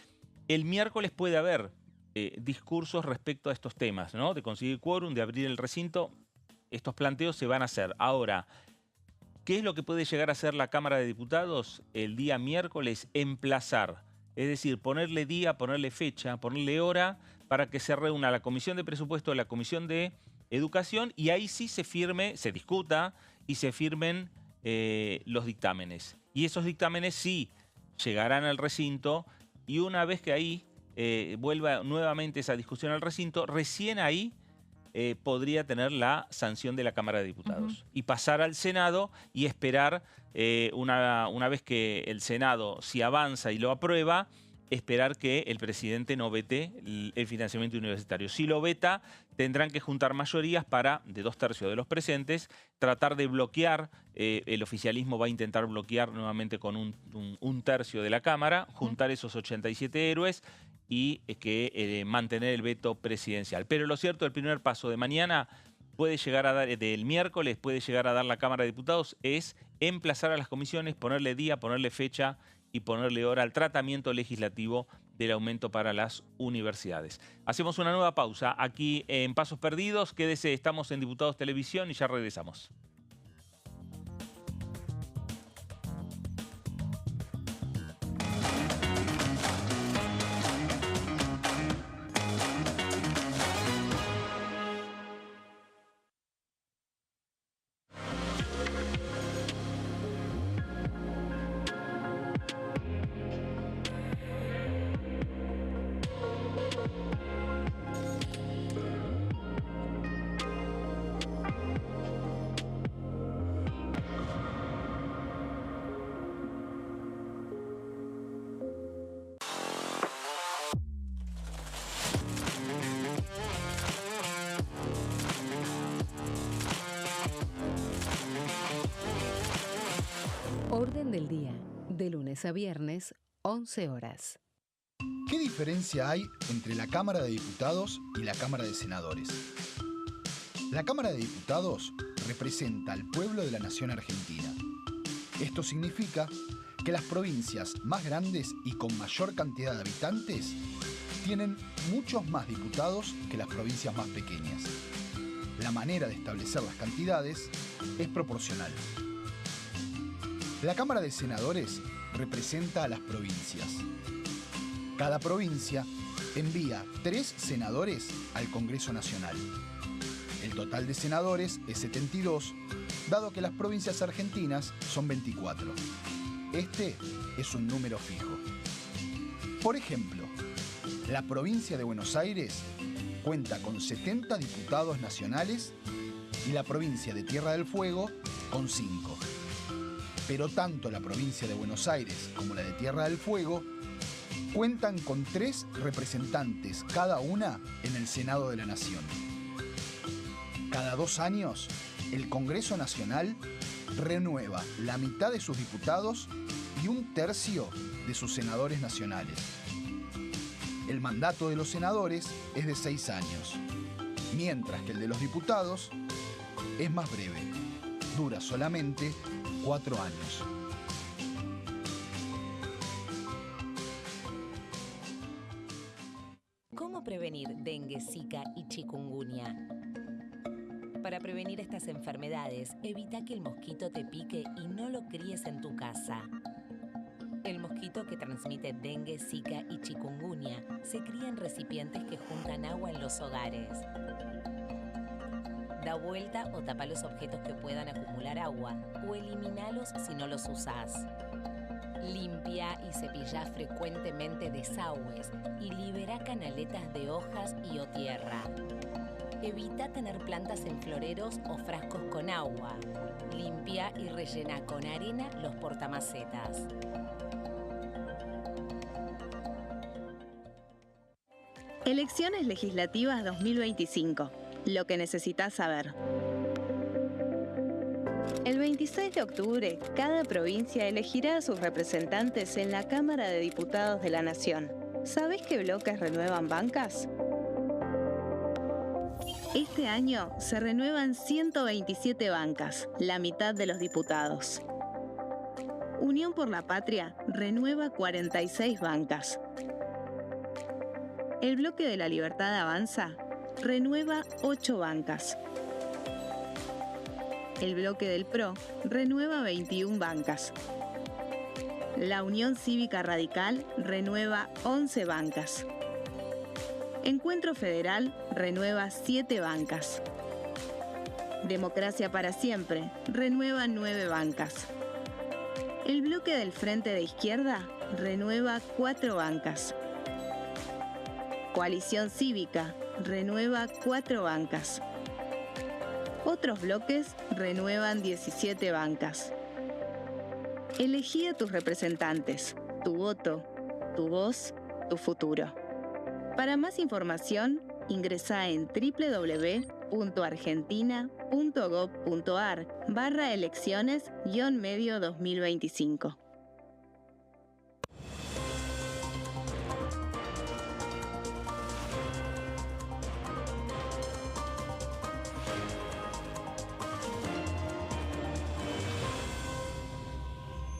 El miércoles puede haber discursos respecto a estos temas, ¿no? De conseguir quórum, de abrir el recinto. Estos planteos se van a hacer. Ahora, ¿qué es lo que puede llegar a hacer la Cámara de Diputados el día miércoles? Emplazar, es decir, ponerle día, ponerle fecha, ponerle hora para que se reúna la Comisión de Presupuesto, la Comisión de Educación y ahí sí se firme, se discuta y se firmen los dictámenes. Y esos dictámenes sí llegarán al recinto y una vez que ahí vuelva nuevamente esa discusión al recinto, recién ahí podría tener la sanción de la Cámara de Diputados y pasar al Senado y esperar una vez que el Senado, si avanza y lo aprueba, esperar que el presidente no vete el financiamiento universitario. Si lo veta, tendrán que juntar mayorías para, de 2/3 de los presentes, tratar de bloquear, el oficialismo va a intentar bloquear nuevamente con un 1/3 de la Cámara, juntar esos 87 héroes y mantener el veto presidencial. Pero lo cierto, el primer paso de mañana puede llegar a dar, del miércoles puede llegar a dar la Cámara de Diputados, es emplazar a las comisiones, ponerle día, ponerle fecha y ponerle hora al tratamiento legislativo del aumento para las universidades. Hacemos una nueva pausa aquí en Pasos Perdidos. Quédese, estamos en Diputados Televisión y ya regresamos. Orden del día, de lunes a viernes, 11 horas. ¿Qué diferencia hay entre la Cámara de Diputados y la Cámara de Senadores? La Cámara de Diputados representa al pueblo de la nación argentina. Esto significa que las provincias más grandes y con mayor cantidad de habitantes tienen muchos más diputados que las provincias más pequeñas. La manera de establecer las cantidades es proporcional. La Cámara de Senadores representa a las provincias. Cada provincia envía 3 senadores al Congreso Nacional. El total de senadores es 72, dado que las provincias argentinas son 24. Este es un número fijo. Por ejemplo, la provincia de Buenos Aires cuenta con 70 diputados nacionales y la provincia de Tierra del Fuego con 5. Pero tanto la provincia de Buenos Aires como la de Tierra del Fuego cuentan con 3 representantes cada una en el Senado de la Nación. Cada 2 años, el Congreso Nacional renueva la mitad de sus diputados y 1/3 de sus senadores nacionales. El mandato de los senadores es de 6 años, mientras que el de los diputados es más breve, dura solamente 4 años. Zika y chikungunya. Para prevenir estas enfermedades, evita que el mosquito te pique y no lo críes en tu casa. El mosquito que transmite dengue, zika y chikungunya se cría en recipientes que juntan agua en los hogares. Da vuelta o tapa los objetos que puedan acumular agua o eliminalos si no los usás. Limpia y cepilla frecuentemente desagües y libera canaletas de hojas y o tierra. Evita tener plantas en floreros o frascos con agua. Limpia y rellena con arena los portamacetas. Elecciones legislativas 2025. Lo que necesitas saber. El 26 de octubre, cada provincia elegirá a sus representantes en la Cámara de Diputados de la Nación. ¿Sabés qué bloques renuevan bancas? Este año se renuevan 127 bancas, la mitad de los diputados. Unión por la Patria renueva 46 bancas. El Bloque de la Libertad Avanza renueva 8 bancas. El Bloque del PRO renueva 21 bancas. La Unión Cívica Radical renueva 11 bancas. Encuentro Federal renueva 7 bancas. Democracia para Siempre renueva 9 bancas. El Bloque del Frente de Izquierda renueva 4 bancas. Coalición Cívica renueva 4 bancas. Otros bloques renuevan 17 bancas. Elegí a tus representantes, tu voto, tu voz, tu futuro. Para más información, ingresá en www.argentina.gov.ar/elecciones-medio 2025.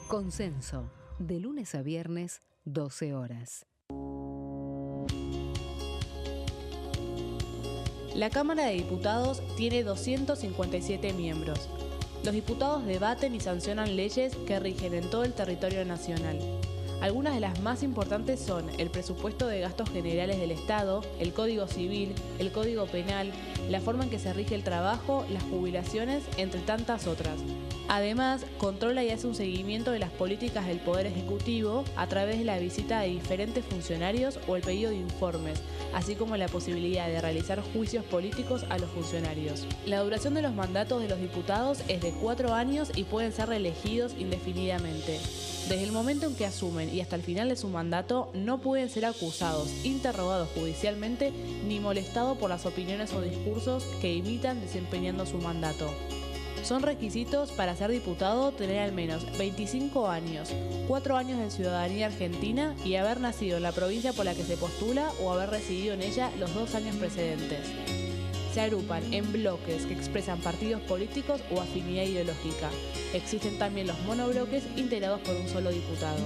Consenso, de lunes a viernes, 12 horas. La Cámara de Diputados tiene 257 miembros. Los diputados debaten y sancionan leyes que rigen en todo el territorio nacional. Algunas de las más importantes son el presupuesto de gastos generales del Estado, el Código Civil, el Código Penal, la forma en que se rige el trabajo, las jubilaciones, entre tantas otras. Además, controla y hace un seguimiento de las políticas del Poder Ejecutivo a través de la visita de diferentes funcionarios o el pedido de informes, así como la posibilidad de realizar juicios políticos a los funcionarios. La duración de los mandatos de los diputados es de 4 años y pueden ser reelegidos indefinidamente. Desde el momento en que asumen y hasta el final de su mandato, no pueden ser acusados, interrogados judicialmente, ni molestados por las opiniones o discursos que imitan desempeñando su mandato. Son requisitos para ser diputado tener al menos 25 años, 4 años de ciudadanía argentina y haber nacido en la provincia por la que se postula o haber residido en ella los 2 años precedentes. Se agrupan en bloques que expresan partidos políticos o afinidad ideológica. Existen también los monobloques integrados por un solo diputado.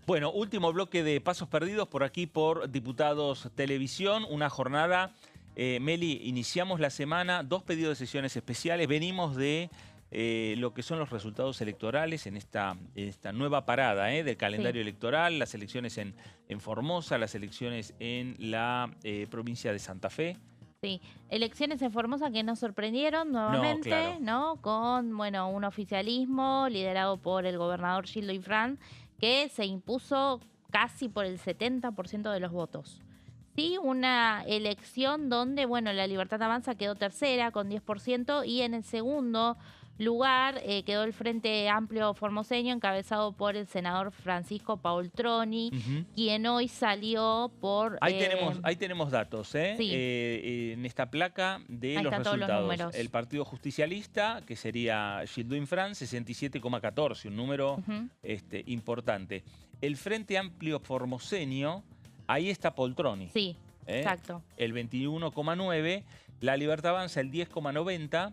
Bueno, último bloque de Pasos Perdidos por aquí por Diputados Televisión. Una jornada, Meli, iniciamos la semana, 2 pedidos de sesiones especiales. Venimos de lo que son los resultados electorales en esta nueva parada del calendario electoral, las elecciones en Formosa, las elecciones en la provincia de Santa Fe. Sí, elecciones en Formosa que nos sorprendieron nuevamente, ¿no? Con, bueno, un oficialismo liderado por el gobernador Gildo Infran, que se impuso casi por el 70% de los votos. Sí, una elección donde, bueno, la Libertad Avanza quedó tercera con 10% y en el segundo lugar quedó el Frente Amplio Formoseño encabezado por el senador Francisco Paultroni, quien hoy salió por... Ahí tenemos datos, Sí. En esta placa de Ahí los están todos los resultados. números. El Partido Justicialista, que sería Gildo Infran, 67,14, un número importante. El Frente Amplio Formoseño, ahí está Paultroni. Sí, exacto. El 21,9, la Libertad Avanza el 10,90,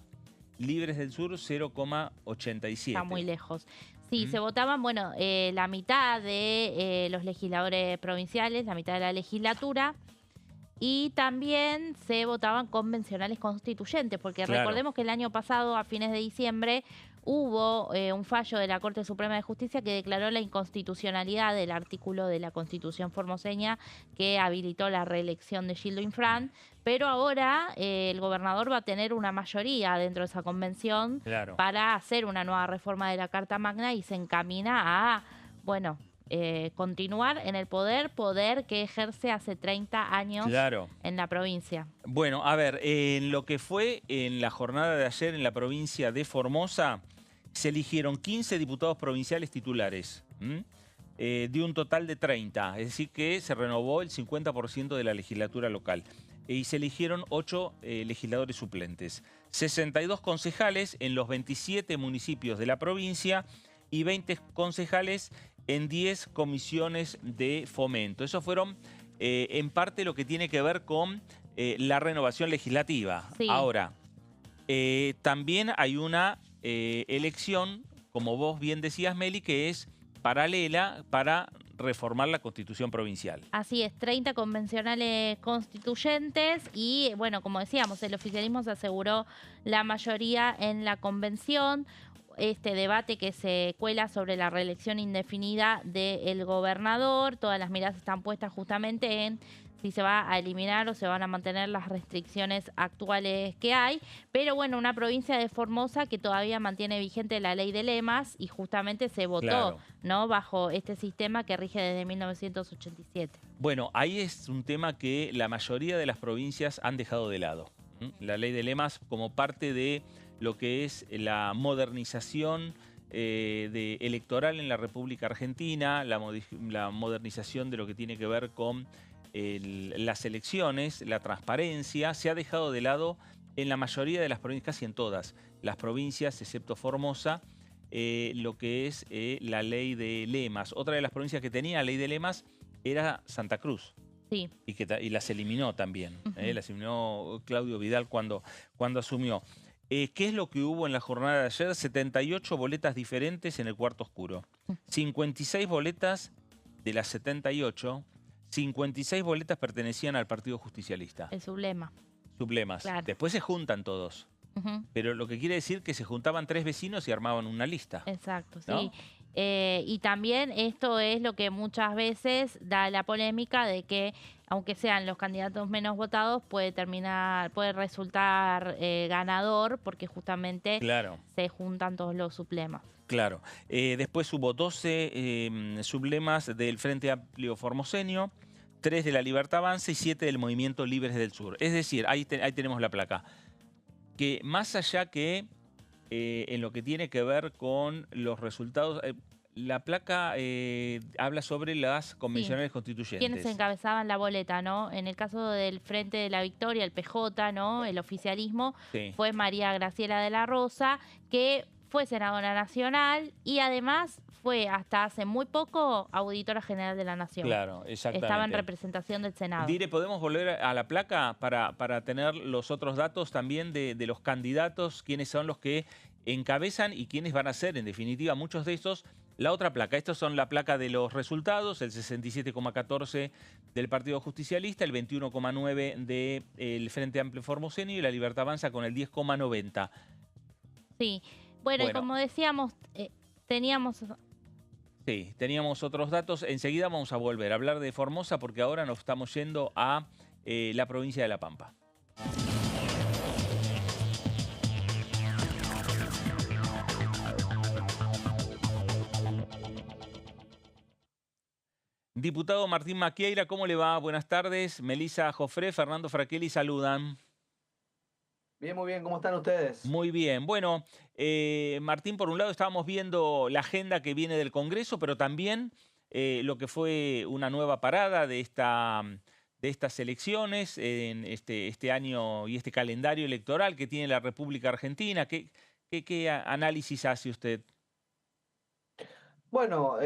Libres del Sur 0,87. Está muy lejos. Sí, se votaban, bueno, la mitad de los legisladores provinciales, la mitad de la legislatura, y también se votaban convencionales constituyentes, porque recordemos que el año pasado, a fines de diciembre, hubo un fallo de la Corte Suprema de Justicia que declaró la inconstitucionalidad del artículo de la Constitución formoseña que habilitó la reelección de Gildo Infran, pero ahora el gobernador va a tener una mayoría dentro de esa convención para hacer una nueva reforma de la Carta Magna y se encamina a, bueno, continuar en el poder que ejerce hace 30 años en la provincia. Bueno, a ver, en lo que fue en la jornada de ayer en la provincia de Formosa, se eligieron 15 diputados provinciales titulares, de un total de 30, es decir que se renovó el 50% de la legislatura local. Y se eligieron 8 legisladores suplentes, 62 concejales en los 27 municipios de la provincia y 20 concejales en 10 comisiones de fomento. Eso fueron en parte lo que tiene que ver con la renovación legislativa. Sí. Ahora, también hay una elección, como vos bien decías, Meli, que es paralela para reformar la Constitución provincial. Así es, 30 convencionales constituyentes y, bueno, como decíamos, el oficialismo se aseguró la mayoría en la convención. Este debate que se cuela sobre la reelección indefinida del gobernador, todas las miradas están puestas justamente en si se va a eliminar o se van a mantener las restricciones actuales que hay. Pero bueno, una provincia de Formosa que todavía mantiene vigente la ley de lemas y justamente se votó ¿no? bajo este sistema que rige desde 1987. Bueno, ahí es un tema que la mayoría de las provincias han dejado de lado. La ley de lemas como parte de lo que es la modernización electoral en la República Argentina, la modernización de lo que tiene que ver con las elecciones, la transparencia, se ha dejado de lado en la mayoría de las provincias, casi en todas las provincias, excepto Formosa, lo que es la ley de lemas. Otra de las provincias que tenía ley de lemas era Santa Cruz. Sí. Y las eliminó también. Las eliminó Claudio Vidal cuando asumió. ¿Qué es lo que hubo en la jornada de ayer? 78 boletas diferentes en el cuarto oscuro. 56 boletas de las 78, 56 boletas pertenecían al Partido Justicialista. El sublema. Sublemas. Claro. Después se juntan todos. Pero lo que quiere decir que se juntaban 3 vecinos y armaban una lista. Exacto, ¿no? sí. Y también esto es lo que muchas veces da la polémica de que, aunque sean los candidatos menos votados, puede resultar ganador porque justamente se juntan todos los sublemas. Claro. Después hubo 12 sublemas del Frente Amplio Formoseño, 3 de la Libertad Avanza y 7 del Movimiento Libres del Sur. Es decir, ahí tenemos la placa. Que más allá que en lo que tiene que ver con los resultados, la placa habla sobre las convencionales constituyentes. Quienes encabezaban la boleta, ¿no? En el caso del Frente de la Victoria, el PJ, ¿no? El oficialismo, fue María Graciela de la Rosa, que fue senadora nacional y además fue hasta hace muy poco auditora general de la Nación. Claro, exactamente. Estaba en representación del Senado. Dire, ¿podemos volver a la placa para tener los otros datos también de los candidatos? ¿Quiénes son los que encabezan y quiénes van a ser, en definitiva, muchos de estos? La otra placa, estos son la placa de los resultados, el 67,14 del Partido Justicialista, el 21,9 del Frente Amplio Formoseño y la Libertad Avanza con el 10,90. Sí. Bueno, y Bueno, como decíamos, teníamos... sí, teníamos otros datos. Enseguida vamos a volver a hablar de Formosa porque ahora nos estamos yendo a la provincia de La Pampa. Diputado Martín Maquieira, ¿cómo le va? Buenas tardes. Melisa Jofré, Fernando Fraquelli saludan. Bien, muy bien, ¿cómo están ustedes? Muy bien. Bueno, Martín, por un lado estábamos viendo la agenda que viene del Congreso, pero también lo que fue una nueva parada de estas elecciones en este año y este calendario electoral que tiene la República Argentina. ¿Qué análisis hace usted? Bueno,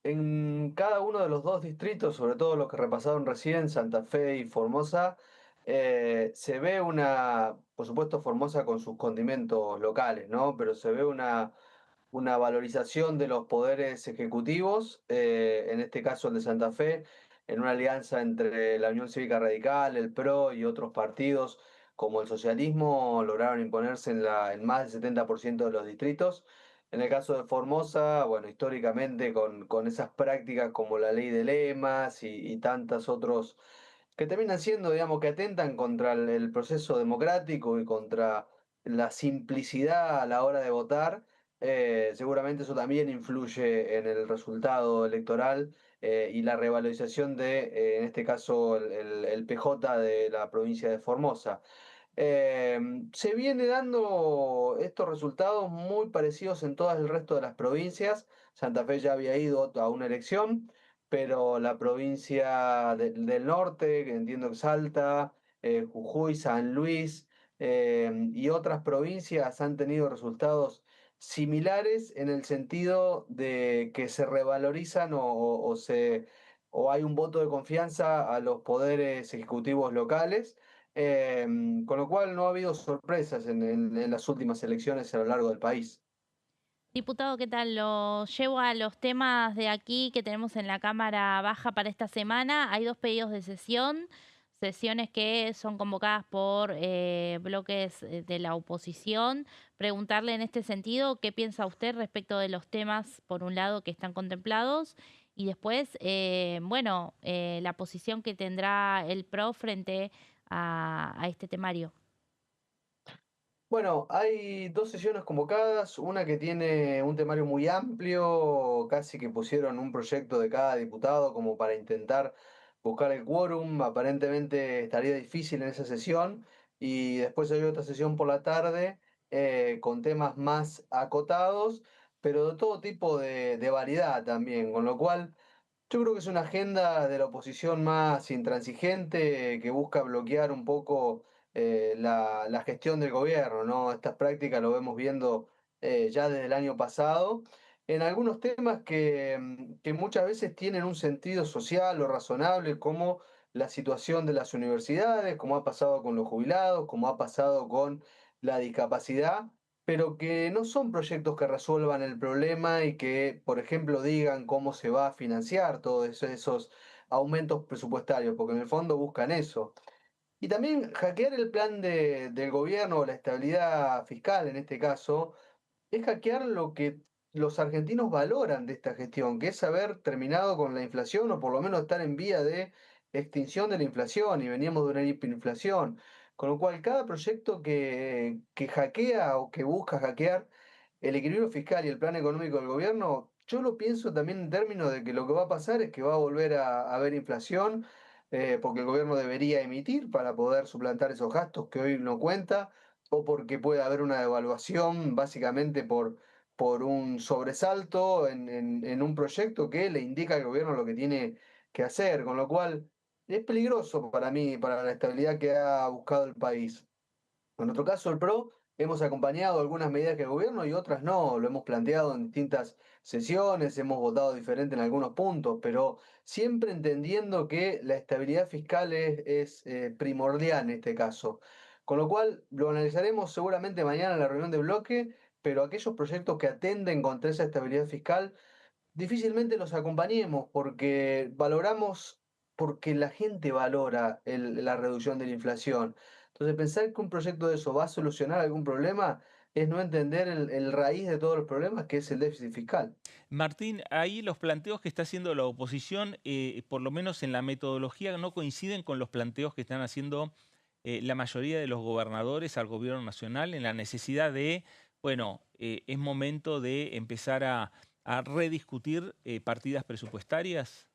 en cada uno de los dos distritos, sobre todo los que repasaron recién, Santa Fe y Formosa, se ve por supuesto Formosa con sus condimentos locales, ¿no? Pero se ve una valorización de los poderes ejecutivos, en este caso el de Santa Fe, en una alianza entre la Unión Cívica Radical, el PRO y otros partidos como el socialismo, lograron imponerse en más del 70% de los distritos. En el caso de Formosa, bueno, históricamente con esas prácticas como la ley de lemas y tantas otros que terminan siendo, digamos, que atentan contra el proceso democrático y contra la simplicidad a la hora de votar, seguramente eso también influye en el resultado electoral y la revalorización en este caso, el PJ de la provincia de Formosa. Se viene dando estos resultados muy parecidos en todo el resto de las provincias. Santa Fe ya había ido a una elección, pero la provincia del norte, que entiendo que Salta, Jujuy, San Luis y otras provincias han tenido resultados similares en el sentido de que se revalorizan o hay un voto de confianza a los poderes ejecutivos locales. Con lo cual no ha habido sorpresas en las últimas elecciones a lo largo del país. Diputado, ¿qué tal? Lo llevo a los temas de aquí que tenemos en la Cámara Baja para esta semana. Hay dos pedidos de sesión, sesiones que son convocadas por bloques de la oposición. Preguntarle en este sentido qué piensa usted respecto de los temas, por un lado, que están contemplados y después, la posición que tendrá el PRO frente a este temario. Bueno, hay dos sesiones convocadas, una que tiene un temario muy amplio, casi que pusieron un proyecto de cada diputado como para intentar buscar el quórum, aparentemente estaría difícil en esa sesión, y después hay otra sesión por la tarde con temas más acotados, pero de todo tipo de variedad también, con lo cual yo creo que es una agenda de la oposición más intransigente que busca bloquear un poco la gestión del gobierno, ¿no? Estas prácticas lo vemos viendo ya desde el año pasado, en algunos temas que muchas veces tienen un sentido social o razonable, como la situación de las universidades, como ha pasado con los jubilados, como ha pasado con la discapacidad, pero que no son proyectos que resuelvan el problema y que, por ejemplo, digan cómo se va a financiar todos esos aumentos presupuestarios, porque en el fondo buscan eso. Y también hackear el plan del gobierno o la estabilidad fiscal, en este caso, es hackear lo que los argentinos valoran de esta gestión, que es haber terminado con la inflación o por lo menos estar en vía de extinción de la inflación y veníamos de una hiperinflación. Con lo cual, cada proyecto que hackea o que busca hackear el equilibrio fiscal y el plan económico del gobierno, yo lo pienso también en términos de que lo que va a pasar es que va a volver a haber inflación, porque el gobierno debería emitir para poder suplantar esos gastos que hoy no cuenta, o porque puede haber una devaluación básicamente por un sobresalto en un proyecto que le indica al gobierno lo que tiene que hacer, con lo cual es peligroso para mí, para la estabilidad que ha buscado el país. En nuestro caso, el PRO, hemos acompañado algunas medidas que el gobierno y otras no, lo hemos planteado en distintas sesiones, hemos votado diferente en algunos puntos, pero siempre entendiendo que la estabilidad fiscal es primordial en este caso. Con lo cual, lo analizaremos seguramente mañana en la reunión de bloque, pero aquellos proyectos que atenden contra esa estabilidad fiscal difícilmente los acompañemos porque valoramos, porque la gente valora la reducción de la inflación. Entonces, pensar que un proyecto de eso va a solucionar algún problema es no entender el raíz de todos los problemas, que es el déficit fiscal. Martín, ahí los planteos que está haciendo la oposición, por lo menos en la metodología, no coinciden con los planteos que están haciendo la mayoría de los gobernadores al gobierno nacional en la necesidad de, bueno, es momento de empezar a rediscutir partidas presupuestarias.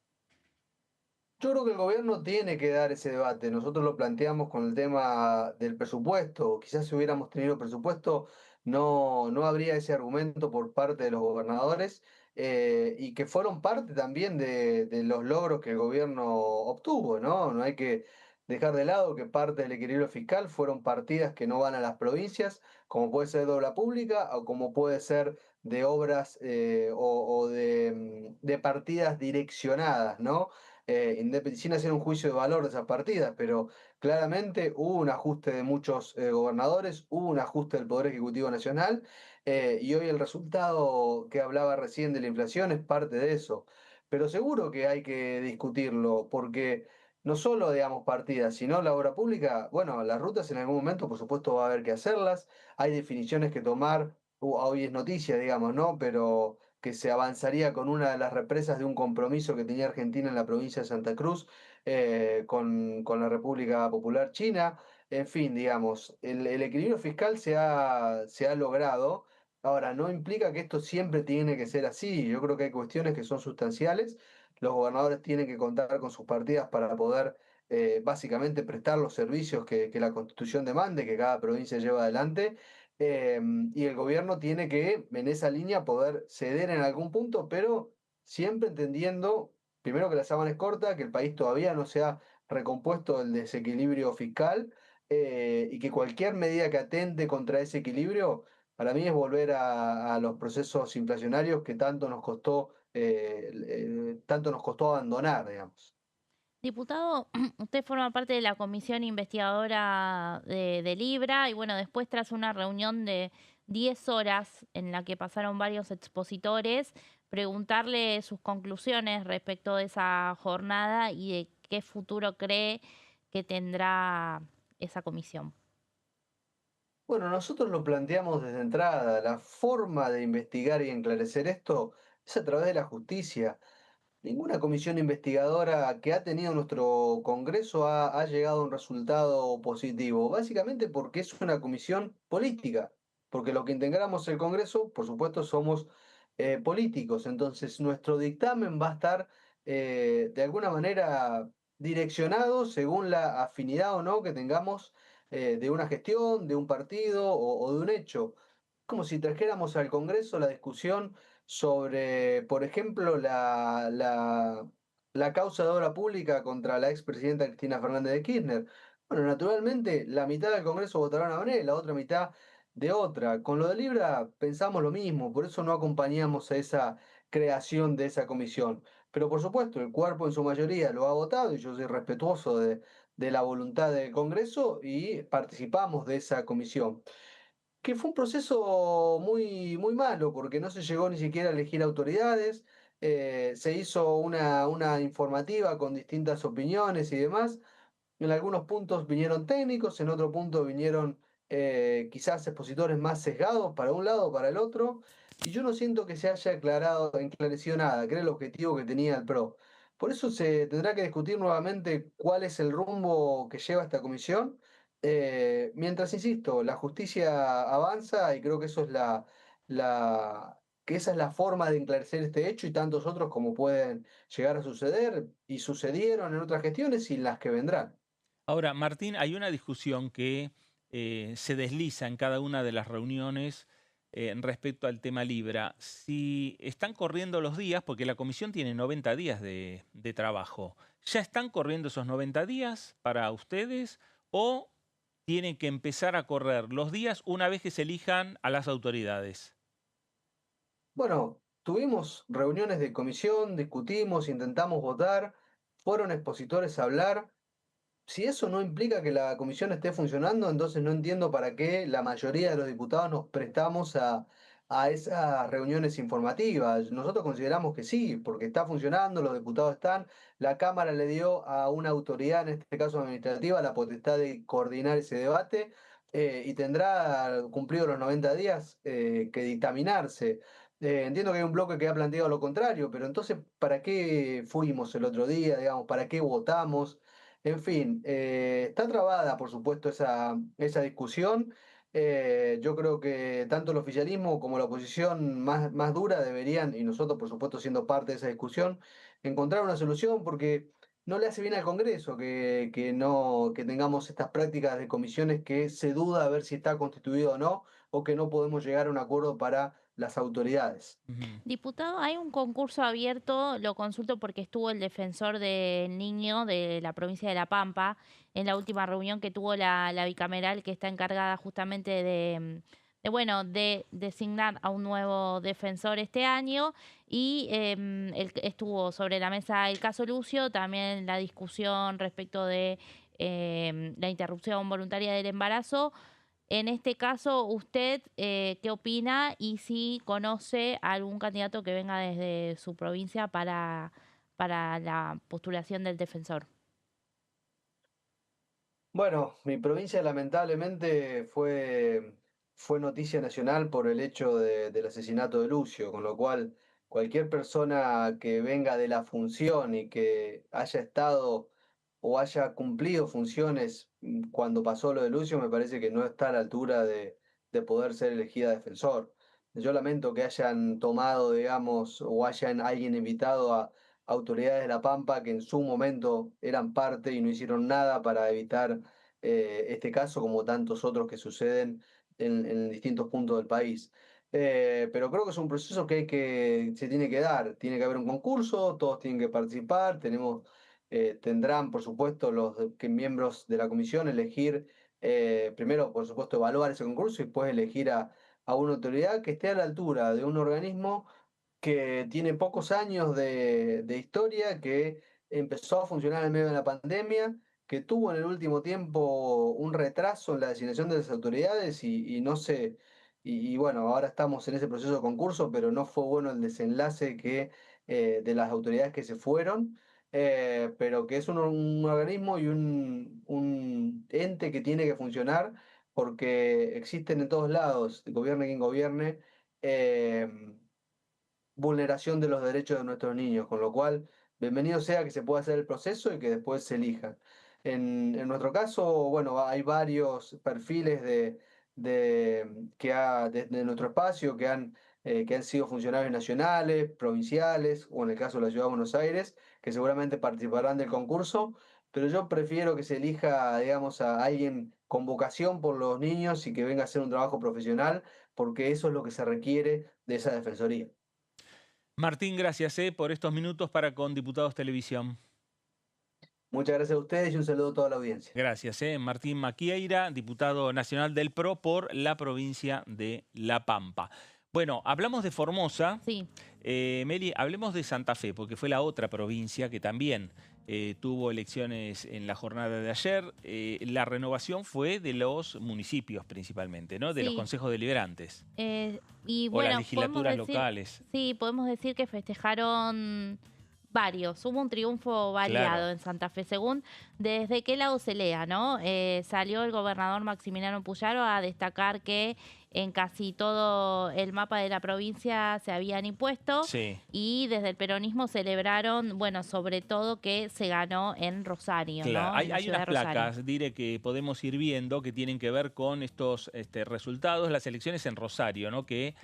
Yo creo que el gobierno tiene que dar ese debate. Nosotros lo planteamos con el tema del presupuesto. Quizás si hubiéramos tenido presupuesto, no habría ese argumento por parte de los gobernadores y que fueron parte también de los logros que el gobierno obtuvo, ¿no? No hay que dejar de lado que parte del equilibrio fiscal fueron partidas que no van a las provincias, como puede ser de obra pública o como puede ser de obras o de partidas direccionadas, ¿no? Sin hacer un juicio de valor de esas partidas, pero claramente hubo un ajuste de muchos gobernadores, hubo un ajuste del Poder Ejecutivo Nacional, y hoy el resultado que hablaba recién de la inflación es parte de eso. Pero seguro que hay que discutirlo, porque no solo, digamos, partidas, sino la obra pública, bueno, las rutas en algún momento, por supuesto, va a haber que hacerlas, hay definiciones que tomar, hoy es noticia, digamos, ¿no? Pero que se avanzaría con una de las represas de un compromiso que tenía Argentina en la provincia de Santa Cruz con la República Popular China. En fin, digamos, el equilibrio fiscal se ha logrado. Ahora, no implica que esto siempre tiene que ser así. Yo creo que hay cuestiones que son sustanciales. Los gobernadores tienen que contar con sus partidas para poder básicamente prestar los servicios que la Constitución demande, que cada provincia lleva adelante. Y el gobierno tiene que, en esa línea, poder ceder en algún punto, pero siempre entendiendo, primero que la sábana es corta, que el país todavía no se ha recompuesto del desequilibrio fiscal y que cualquier medida que atente contra ese equilibrio, para mí es volver a los procesos inflacionarios que tanto nos costó abandonar, digamos. Diputado, usted forma parte de la comisión investigadora de Libra y bueno, después tras una reunión de 10 horas en la que pasaron varios expositores, preguntarle sus conclusiones respecto de esa jornada y de qué futuro cree que tendrá esa comisión. Bueno, nosotros lo planteamos desde entrada. La forma de investigar y enclarecer esto es a través de la justicia. Ninguna comisión investigadora que ha tenido nuestro Congreso ha llegado a un resultado positivo, básicamente porque es una comisión política, porque lo que integramos el Congreso, por supuesto, somos políticos, entonces nuestro dictamen va a estar de alguna manera direccionado según la afinidad o no que tengamos de una gestión, de un partido o de un hecho. Como si trajéramos al Congreso la discusión sobre, por ejemplo, la causa de obra pública contra la expresidenta Cristina Fernández de Kirchner. Bueno, naturalmente, la mitad del Congreso votará de una manera y la otra mitad de otra. Con lo de Libra pensamos lo mismo, por eso no acompañamos a esa creación de esa comisión. Pero por supuesto, el cuerpo en su mayoría lo ha votado y yo soy respetuoso de la voluntad del Congreso y participamos de esa comisión que fue un proceso muy malo, porque no se llegó ni siquiera a elegir autoridades, se hizo una informativa con distintas opiniones y demás. En algunos puntos vinieron técnicos, en otro punto vinieron quizás expositores más sesgados para un lado o para el otro, y yo no siento que se haya enclarecido nada, que era el objetivo que tenía el PRO. Por eso se tendrá que discutir nuevamente cuál es el rumbo que lleva esta comisión mientras, insisto, la justicia avanza y creo que eso es que esa es la forma de enclarecer este hecho y tantos otros como pueden llegar a suceder y sucedieron en otras gestiones y en las que vendrán. Ahora, Martín, hay una discusión que se desliza en cada una de las reuniones respecto al tema Libra. Si están corriendo los días, porque la comisión tiene 90 días de trabajo, ¿ya están corriendo esos 90 días para ustedes o tienen que empezar a correr los días una vez que se elijan a las autoridades? Bueno, tuvimos reuniones de comisión, discutimos, intentamos votar, fueron expositores a hablar. Si eso no implica que la comisión esté funcionando, entonces no entiendo para qué la mayoría de los diputados nos prestamos a esas reuniones informativas. Nosotros consideramos que sí, porque está funcionando, los diputados están, la Cámara le dio a una autoridad, en este caso administrativa, la potestad de coordinar ese debate. y tendrá cumplido los 90 días que dictaminarse. Entiendo que hay un bloque que ha planteado lo contrario, pero entonces, ¿para qué fuimos el otro día? Digamos, ¿para qué votamos? En fin, está trabada, por supuesto, esa discusión. Yo creo que tanto el oficialismo como la oposición más dura deberían, y nosotros, por supuesto, siendo parte de esa discusión, encontrar una solución porque no le hace bien al Congreso que tengamos estas prácticas de comisiones que se duda a ver si está constituido o no, o que no podemos llegar a un acuerdo para las autoridades. Diputado, hay un concurso abierto, lo consulto porque estuvo el defensor del niño de la provincia de La Pampa en la última reunión que tuvo la bicameral que está encargada justamente de designar a un nuevo defensor este año y estuvo sobre la mesa el caso Lucio, también la discusión respecto de la interrupción voluntaria del embarazo. En este caso, ¿usted qué opina y si conoce a algún candidato que venga desde su provincia para la postulación del defensor? Bueno, mi provincia lamentablemente fue noticia nacional por el hecho del asesinato de Lucio, con lo cual cualquier persona que venga de la función y que haya estado o haya cumplido funciones cuando pasó lo de Lucio, me parece que no está a la altura de poder ser elegida defensor. Yo lamento que hayan tomado, digamos, o hayan alguien invitado a autoridades de La Pampa que en su momento eran parte y no hicieron nada para evitar este caso, como tantos otros que suceden en distintos puntos del país. Pero creo que es un proceso que se tiene que dar. Tiene que haber un concurso, todos tienen que participar, tendrán, por supuesto, miembros de la comisión elegir, primero, por supuesto, evaluar ese concurso y después elegir a una autoridad que esté a la altura de un organismo que tiene pocos años de historia, que empezó a funcionar en medio de la pandemia, que tuvo en el último tiempo un retraso en la designación de las autoridades y no sé, y bueno, ahora estamos en ese proceso de concurso, pero no fue bueno el desenlace de las autoridades que se fueron, pero que es un organismo y un ente que tiene que funcionar porque existen en todos lados, gobierne quien gobierne, vulneración de los derechos de nuestros niños, con lo cual, bienvenido sea que se pueda hacer el proceso y que después se elijan. En nuestro caso, bueno, hay varios perfiles de nuestro espacio que han sido funcionarios nacionales, provinciales, o en el caso de la Ciudad de Buenos Aires, que seguramente participarán del concurso, pero yo prefiero que se elija, digamos, a alguien con vocación por los niños y que venga a hacer un trabajo profesional, porque eso es lo que se requiere de esa defensoría. Martín, gracias por estos minutos para con Diputados Televisión. Muchas gracias a ustedes y un saludo a toda la audiencia. Gracias. Martín Maquieira, diputado nacional del PRO por la provincia de La Pampa. Bueno, hablamos de Formosa. Sí. Meli, hablemos de Santa Fe, porque fue la otra provincia que también tuvo elecciones en la jornada de ayer. La renovación fue de los municipios principalmente, ¿no? De los consejos deliberantes. Y o bueno, las legislaturas locales. Sí, podemos decir que festejaron varios. Hubo un triunfo variado en Santa Fe, según desde qué lado se lea, ¿no? Salió el gobernador Maximiliano Puyaro a destacar que en casi todo el mapa de la provincia se habían impuesto y desde el peronismo celebraron, bueno, sobre todo que se ganó en Rosario, claro, ¿no? Hay unas placas, Dire, que podemos ir viendo que tienen que ver con estos resultados de las elecciones en Rosario, ¿no? Que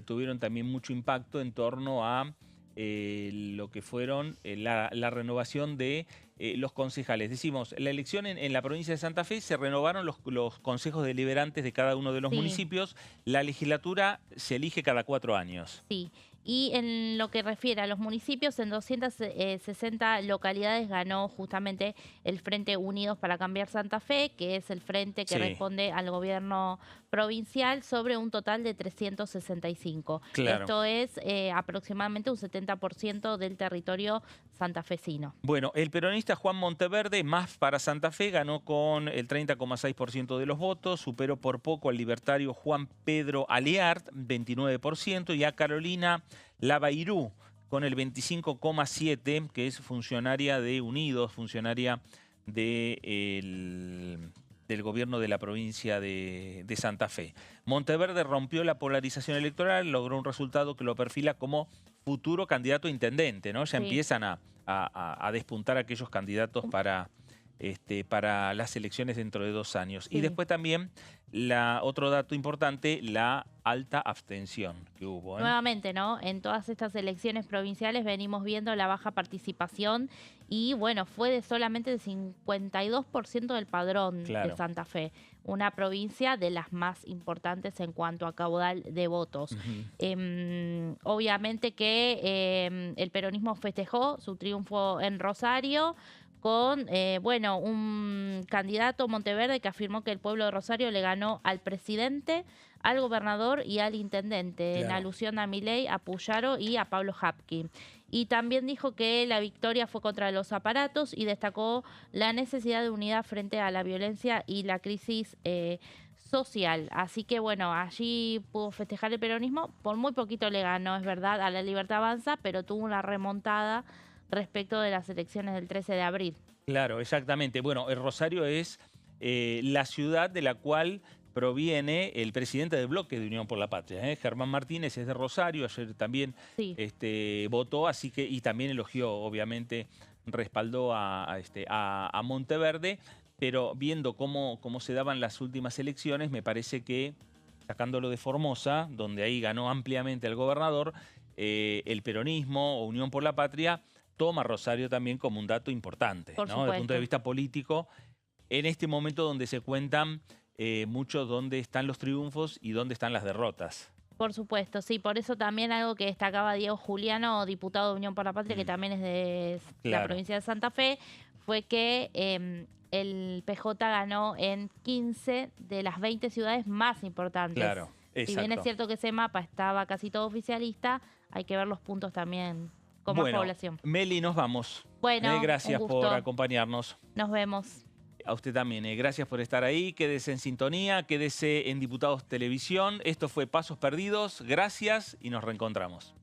tuvieron también mucho impacto en torno a lo que fueron la renovación de los concejales. Decimos, la elección en la provincia de Santa Fe se renovaron los consejos deliberantes de cada uno de los municipios. La legislatura se elige cada 4 años. Sí. Y en lo que refiere a los municipios, en 260 localidades ganó justamente el Frente Unidos para Cambiar Santa Fe, que es el frente que responde al gobierno provincial, sobre un total de 365. Claro. Esto es aproximadamente un 70% del territorio santafesino. Bueno, el peronista Juan Monteverde, Más para Santa Fe, ganó con el 30,6% de los votos, superó por poco al libertario Juan Pedro Aliart, 29%, y a Carolina Lavairú, con el 25,7%, que es funcionaria de Unidos, funcionaria del del gobierno de la provincia de Santa Fe. Monteverde rompió la polarización electoral, logró un resultado que lo perfila como futuro candidato a intendente, ¿no? Ya Sí. empiezan a despuntar aquellos candidatos para las elecciones dentro de 2 años. Sí. Y después también, otro dato importante, la alta abstención que hubo. Nuevamente, ¿no? En todas estas elecciones provinciales venimos viendo la baja participación y, bueno, fue de solamente el 52% del padrón Claro. de Santa Fe. Una provincia de las más importantes en cuanto a caudal de votos. Obviamente que el peronismo festejó su triunfo en Rosario con, un candidato Monteverde que afirmó que el pueblo de Rosario le ganó al presidente, al gobernador y al intendente, en Claro. alusión a Milei, a Puyaro y a Pablo Hapkin. Y también dijo que la victoria fue contra los aparatos y destacó la necesidad de unidad frente a la violencia y la crisis social. Así que, bueno, allí pudo festejar el peronismo. Por muy poquito le ganó, es verdad, a la Libertad Avanza, pero tuvo una remontada respecto de las elecciones del 13 de abril. Claro, exactamente. Bueno, el Rosario es la ciudad de la cual proviene el presidente del bloque de Unión por la Patria. Germán Martínez es de Rosario, ayer también Sí. votó, así que, y también elogió, obviamente, respaldó a Monteverde, pero viendo cómo se daban las últimas elecciones, me parece que, sacándolo de Formosa, donde ahí ganó ampliamente el gobernador, el peronismo o Unión por la Patria toma Rosario también como un dato importante, Por ¿no? Desde el punto de supuesto. vista político, en este momento donde se cuentan mucho dónde están los triunfos y dónde están las derrotas. Por supuesto, sí. Por eso también algo que destacaba Diego Juliano, diputado de Unión por la Patria, que también es de la Claro. provincia de Santa Fe, fue que el PJ ganó en 15 de las 20 ciudades más importantes. Claro, Si bien es exacto. cierto que ese mapa estaba casi todo oficialista, hay que ver los puntos también con más Bueno, población. Meli, nos vamos. Bueno, Gracias un por gusto. acompañarnos. Nos vemos. A usted también, gracias por estar ahí. Quédese en sintonía, quédese en Diputados Televisión. Esto fue Pasos Perdidos. Gracias y nos reencontramos.